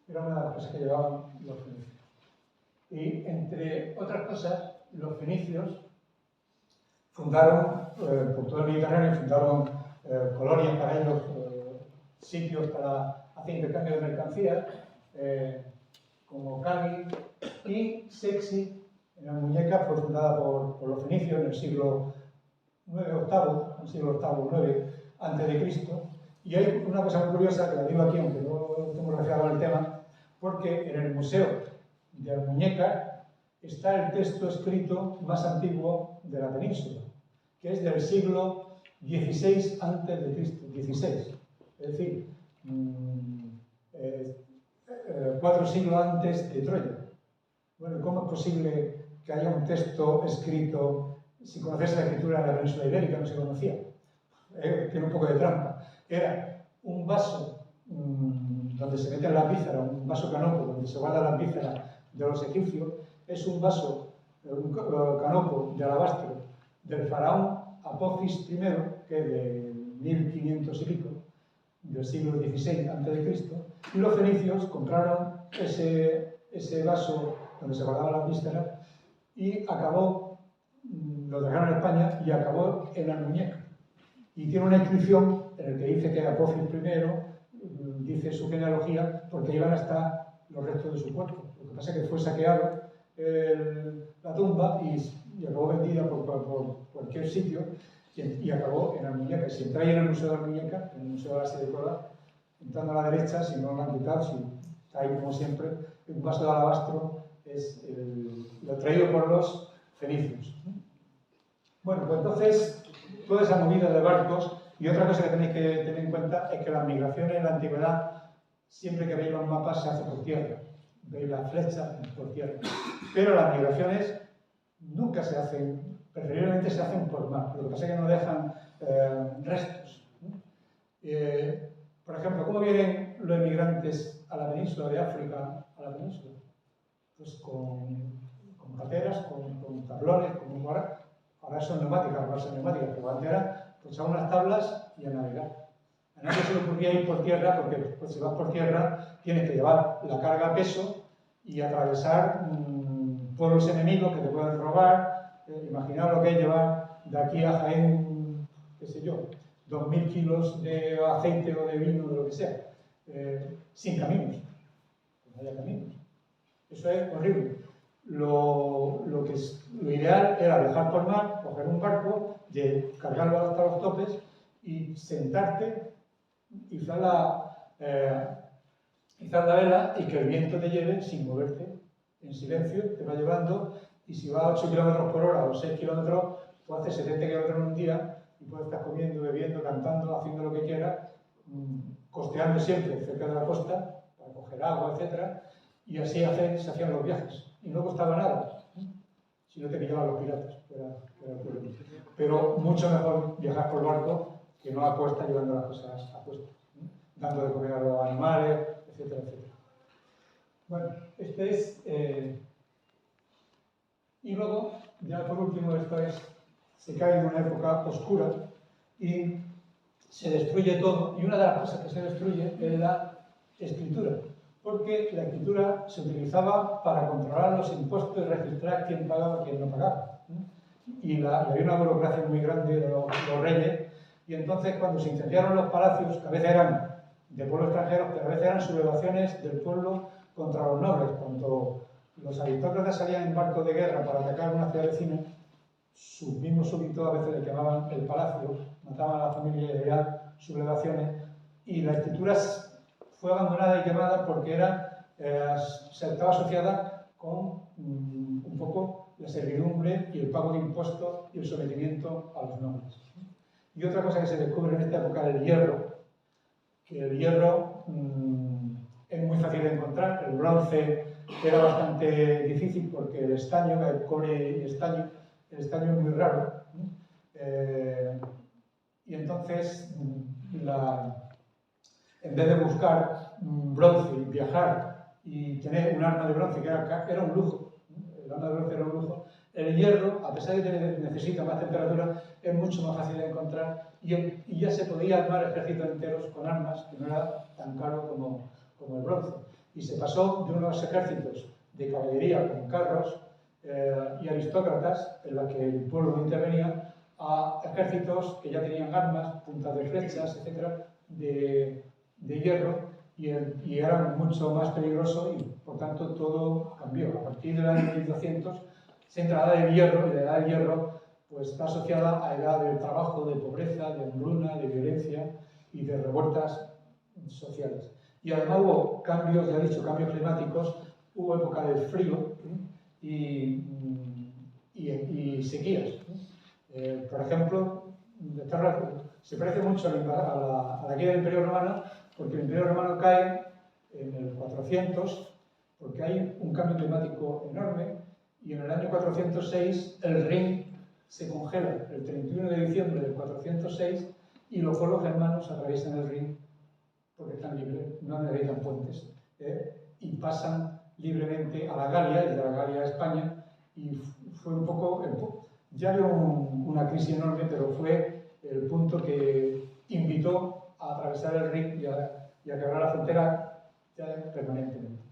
Era una de las cosas que llevaban los fenicios. Y entre otras cosas, los fenicios fundaron, por todo el Mediterráneo, fundaron colonias para ellos, sitios para hacer intercambio de mercancías, como Cádiz, y Sexi, en la muñeca, fue fundada por los fenicios en el siglo IX, VIII, el siglo VIII, IX, antes de Cristo. Y hay una cosa muy curiosa, que la digo aquí, aunque no tengo relacionado con el tema, porque en el Museo de la Muñeca está el texto escrito más antiguo de la península, que es del siglo XVI antes de Cristo, XVI. Es decir, 4 siglos antes de Troya. Bueno, ¿cómo es posible que haya un texto escrito, si conociese la escritura en la península ibérica, no se conocía? Tiene un poco de trampa. Era un vaso donde se meten las vísceras, un vaso canopo donde se guardan las vísceras de los egipcios. Es un vaso, un canopo de alabastro del faraón Apophis I, que es de 1500 y pico, del siglo XVI a.C., y los fenicios compraron ese vaso donde se guardaban las vísceras y acabó, lo trajeron a España y acabó en la muñeca. Y tiene una inscripción en la que dice que Apophis I, dice su genealogía, porque iban a estar los restos de su cuerpo. Lo que pasa es que fue saqueado la tumba y acabó vendida por cualquier sitio y acabó en la muñeca. Si entráis en el Museo de la Muñeca, en el Museo de la Sede de Córdoba, entrando a la derecha, si no lo han quitado, si está ahí como siempre, un vaso de alabastro es lo traído por los fenicios. Bueno, pues entonces, toda esa movida de barcos, y otra cosa que tenéis que tener en cuenta es que las migraciones en la antigüedad, siempre que veis los mapas, se hace por tierra. Veis las flechas por tierra. Pero las migraciones nunca se hacen, preferiblemente se hacen por mar. Lo que pasa es que no dejan restos. Por ejemplo, ¿cómo vienen los emigrantes a la península de África, a la península? Pues con pateras, con tablones, como ahora son neumáticas, ahora son neumáticas, pero antes era pues a unas tablas y a navegar. A nadie se le ocurría ir por tierra, porque pues, si vas por tierra tienes que llevar la carga a peso y atravesar pueblos enemigos que te pueden robar. Imaginaos lo que es llevar de aquí a Jaén, qué sé yo, 2000 kilos de aceite o de vino, de lo que sea, sin caminos. No haya caminos. Eso es horrible. Lo ideal era viajar por mar, coger un barco, cargarlo hasta los topes y sentarte, izar la vela y que el viento te lleve sin moverte, en silencio, te va llevando, y si va a 8 km por hora o 6 km, puedes hacer 70 km en un día y puedes estar comiendo, bebiendo, cantando, haciendo lo que quieras, costeando siempre cerca de la costa para coger agua, etc. Y así se hacían los viajes. Y no costaba nada, si no te pillaban los piratas. Pero mucho mejor viajar por barco que no a cuesta, llevando las cosas a cuesta, dando de comer a los animales, etcétera, etcétera. Bueno, este es... y luego, ya por último, se cae en una época oscura y se destruye todo. Y una de las cosas que se destruye es la escritura, porque la escritura se utilizaba para controlar los impuestos y registrar quién pagaba y quién no pagaba. Y había una burocracia muy grande de los reyes, y entonces cuando se incendiaron los palacios, que a veces eran de pueblos extranjeros, pero a veces eran sublevaciones del pueblo contra los nobles. Cuando los aristócratas salían en barcos de guerra para atacar una ciudad vecina, sus mismos súbditos a veces le quemaban el palacio, mataban a la familia y había sublevaciones, y la escritura fue abandonada y quemada porque se estaba asociada con un poco la servidumbre y el pago de impuestos y el sometimiento a los nobles. Y otra cosa que se descubre en esta época es el hierro, que el hierro es muy fácil de encontrar. El bronce era bastante difícil porque el estaño, el cobre y el estaño es muy raro. Y entonces, en vez de buscar bronce y viajar y tener un arma de bronce, que era un lujo, el arma de bronce era un lujo, el hierro, a pesar de que necesita más temperatura, es mucho más fácil de encontrar y ya se podía armar ejércitos enteros con armas, que no era tan caro como el bronce. Y se pasó de unos ejércitos de caballería con carros y aristócratas, en la que el pueblo no intervenía, a ejércitos que ya tenían armas, puntas de flechas, etcétera, de hierro, y eran mucho más peligrosos y por tanto todo cambió. A partir del año 1200 se entra la edad del hierro, y la edad del hierro pues, está asociada a la edad del trabajo, de pobreza, de hambruna, de violencia y de revueltas sociales. Y además hubo cambios, ya he dicho, cambios climáticos, hubo época de frío y sequías. Por ejemplo, se parece mucho a la guía del Imperio Romano, porque el Imperio Romano cae en el 400, porque hay un cambio climático enorme, y en el año 406 el Rin se congela el 31 de diciembre del 406 y los pueblos germanos atraviesan el Rin porque están libres, no necesitan puentes, y pasan libremente a la Galia, y de la Galia a España, y fue un poco, ya había una crisis enorme, pero fue el punto que invitó a atravesar el Rin y a quebrar la frontera ya permanentemente.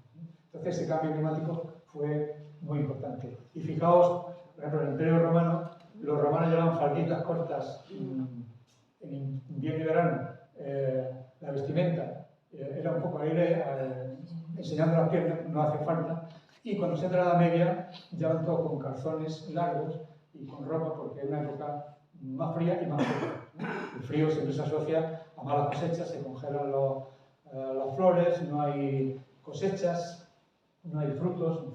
Entonces ese cambio climático fue muy importante. Y fijaos, por ejemplo, en el Imperio Romano, los romanos llevaban falditas cortas en invierno y verano. La vestimenta era un poco aire, enseñando las piernas, no hace falta. Y cuando se entra a la media, ya van todos con calzones largos y con ropa, porque es una época más fría y más seca. El frío siempre se asocia a malas cosechas, se congelan las flores, no hay cosechas, no hay frutos.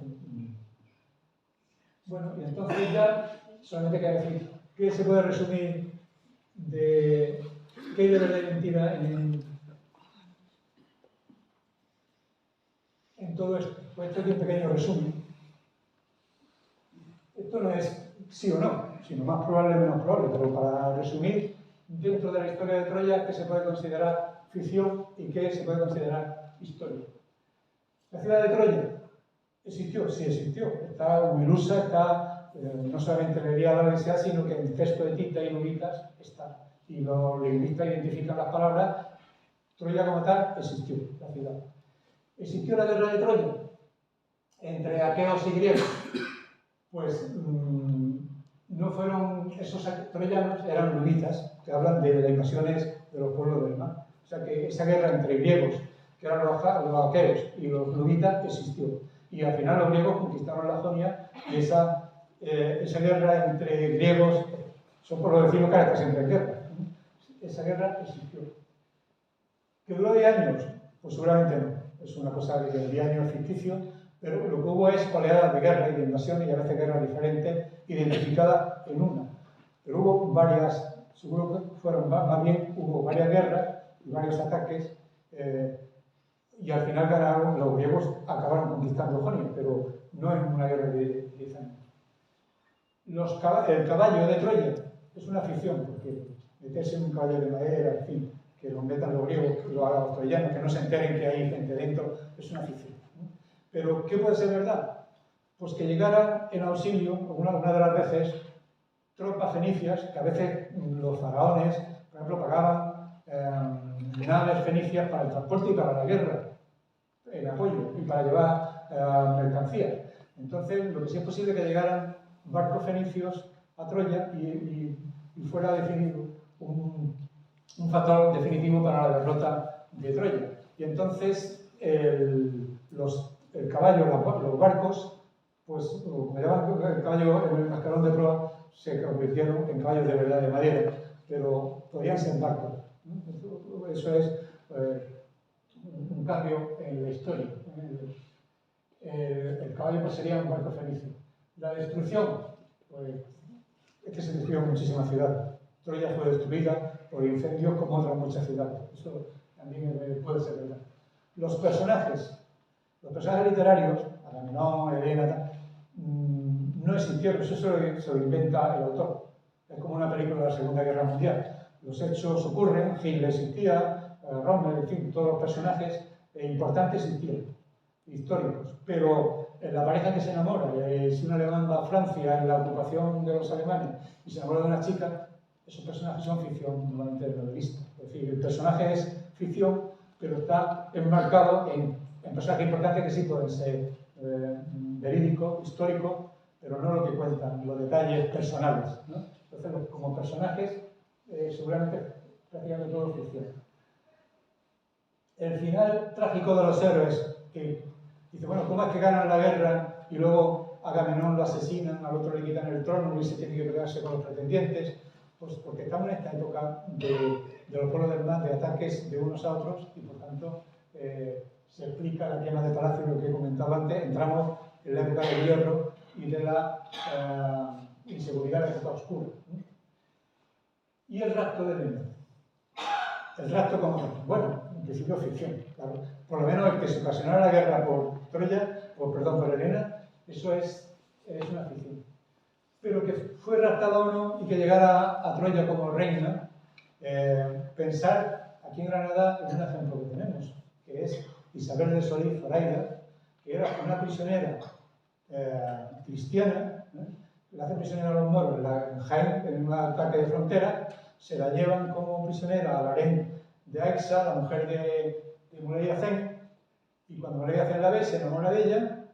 Bueno, y entonces ya solamente queda decir qué se puede resumir de qué hay de verdad y mentira en todo esto. Pues esto es un pequeño resumen. Esto no es sí o no, sino más probable o menos probable, pero para resumir, dentro de la historia de Troya, qué se puede considerar ficción y qué se puede considerar historia. La ciudad de Troya existió, sí existió, está muy ilusa, está no solamente en el día de la universidad, sino que en el texto de Tita y Nubitas está. Y los lingüistas identifican las palabras. Troya como tal existió, la ciudad. ¿Existió la guerra de Troya entre aqueos y griegos? Pues no fueron esos troyanos, eran nubitas, que hablan de las invasiones de los pueblos del mar. O sea que esa guerra entre griegos, que eran los aqueos, y los nubitas existió. Y al final los griegos conquistaron la Jonia y esa guerra entre griegos, son por lo decirlo que ahora está siempre en guerra. Esa guerra existió. ¿Que duró 10 años? Pues seguramente no. Es una cosa que 10 años es ficticio, pero lo que hubo es oleadas de guerra y de invasiones y a veces guerras diferentes identificadas en una. Pero hubo varias, seguro que fueron más bien, hubo varias guerras y varios ataques. Y al final ganaron, los griegos acabaron conquistando Jonia, pero no en una guerra de 10 años. El caballo de Troya es una ficción, porque meterse en un caballo de madera, en fin, que lo metan los griegos, los troyanos, que no se enteren que hay gente dentro, es una ficción. Pero, ¿qué puede ser verdad? Pues que llegaran en auxilio, alguna de las veces, tropas fenicias, que a veces los faraones, por ejemplo, pagaban naves fenicias para el transporte y para la guerra, en apoyo, y para llevar mercancías. Entonces, lo que sí es posible que llegaran barcos fenicios a Troya y fuera definido un factor definitivo para la derrota de Troya. Y entonces, el caballo, los barcos, pues, como llaman el caballo en el cascarón de proa, se convirtieron en caballos de verdad de madera, pero podían ser barcos. Eso es un cambio en la historia. El caballo pues, sería un barco fenicio. La destrucción, pues, es que se destruyó muchísimas ciudades. Troya fue destruida por incendios como otras muchas ciudades. Eso también puede ser verdad. Los personajes literarios, Agamenón, Helena, no existieron, eso se lo inventa el autor. Es como una película de la Segunda Guerra Mundial. Los hechos ocurren, Hitler existía, Rommel, en fin, todos los personajes importantes existían, históricos. Pero la pareja que se enamora, si un alemán va a Francia en la ocupación de los alemanes y se enamora de una chica, esos personajes son ficción normalmente del novelista. Es decir, el personaje es ficción, pero está enmarcado en personajes importantes que sí pueden ser verídicos, históricos, pero no lo que cuentan, los detalles personales, ¿no? Entonces, como personajes, seguramente prácticamente todo ficción. El final trágico de los héroes, que dice, bueno, ¿cómo es que ganan la guerra y luego a Agamenón lo asesinan, al otro le quitan el trono y se tiene que pelearse con los pretendientes? Pues porque estamos en esta época de los pueblos del mar, de ataques de unos a otros, y por tanto se explica la quema de palacio, lo que he comentado antes, entramos en la época del hierro y de la inseguridad, de la época oscura, ¿no? Y el rapto de Helena. El rapto como, bueno, en principio ficción, claro. Por lo menos el que se ocasionara la guerra por Troya, por Helena, eso es una ficción. Pero que fue raptada o no y que llegara a Troya como reina, pensar aquí en Granada en un ejemplo que tenemos, que es Isabel de Solís Zoraida, que era una prisionera cristiana, la hacen prisionera a los moros en Jaén, en un ataque de frontera, se la llevan como prisionera a la harén de Aixa, la mujer de Muley Hacén, y cuando Muley Hacén la ve, se enamora de ella,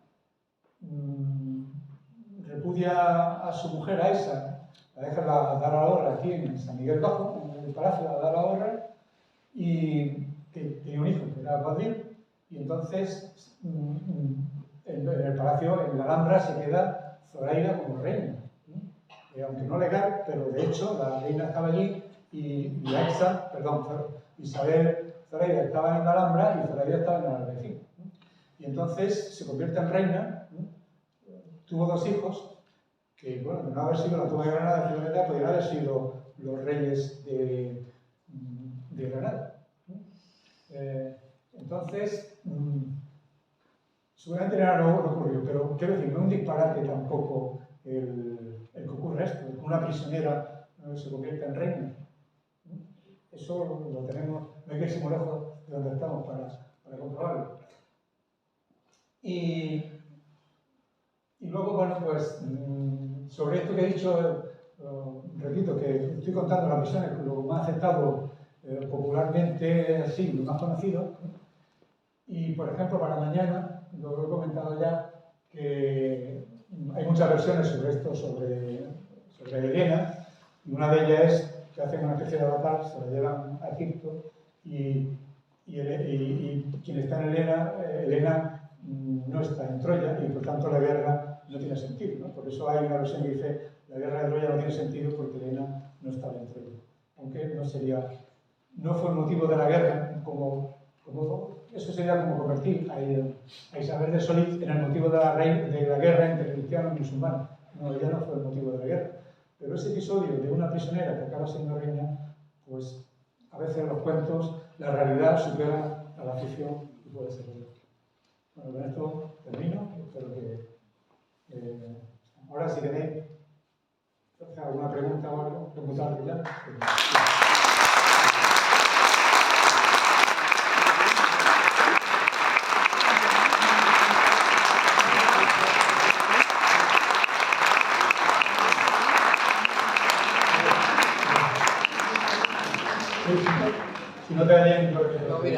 repudia a su mujer, a esa, la deja dar a honra aquí en San Miguel Bajo, en el palacio, la da a honra, y tiene un hijo, que era Guadil, y entonces en el palacio, en la Alhambra, se queda Zoraida como reina. Aunque no legal, pero de hecho la reina estaba allí y Isabel Zoraida estaba en la Alhambra y Zoraida estaba en el Albaicín. Y entonces se convierte en reina, tuvo dos hijos, que, bueno, de no haber sido la toma de Granada, finalmente podrían haber sido los reyes de Granada. Entonces, seguramente nada no ocurrió, pero quiero decir, no es un disparate tampoco el que ocurre esto, que una prisionera se convierte en reina. Eso lo tenemos, no hay que irse muy lejos de donde estamos para comprobarlo. Y luego, bueno, pues sobre esto que he dicho, repito, que estoy contando las versiones, lo más aceptado popularmente, así, lo más conocido. Y, por ejemplo, para mañana, lo he comentado ya, que hay muchas versiones sobre esto, sobre Helena, y una de ellas es que hacen una especie de avatar, se la llevan a Egipto, y quien está en Helena no está en Troya, y por tanto la guerra no tiene sentido, ¿no? Por eso hay una versión que dice la guerra de Troya no tiene sentido porque Helena no estaba en Troya. Aunque no fue el motivo de la guerra, eso sería como convertir a Isabel de Solís en el motivo de la guerra entre cristianos y musulmanes. No, ella no fue el motivo de la guerra. Pero ese episodio de una prisionera que acaba siendo reina, pues a veces los cuentos, la realidad supera a la ficción y puede ser verdad. Bueno, con esto termino. Espero que ahora si tenéis alguna pregunta o algo, preguntarme ya. Si no te da bien,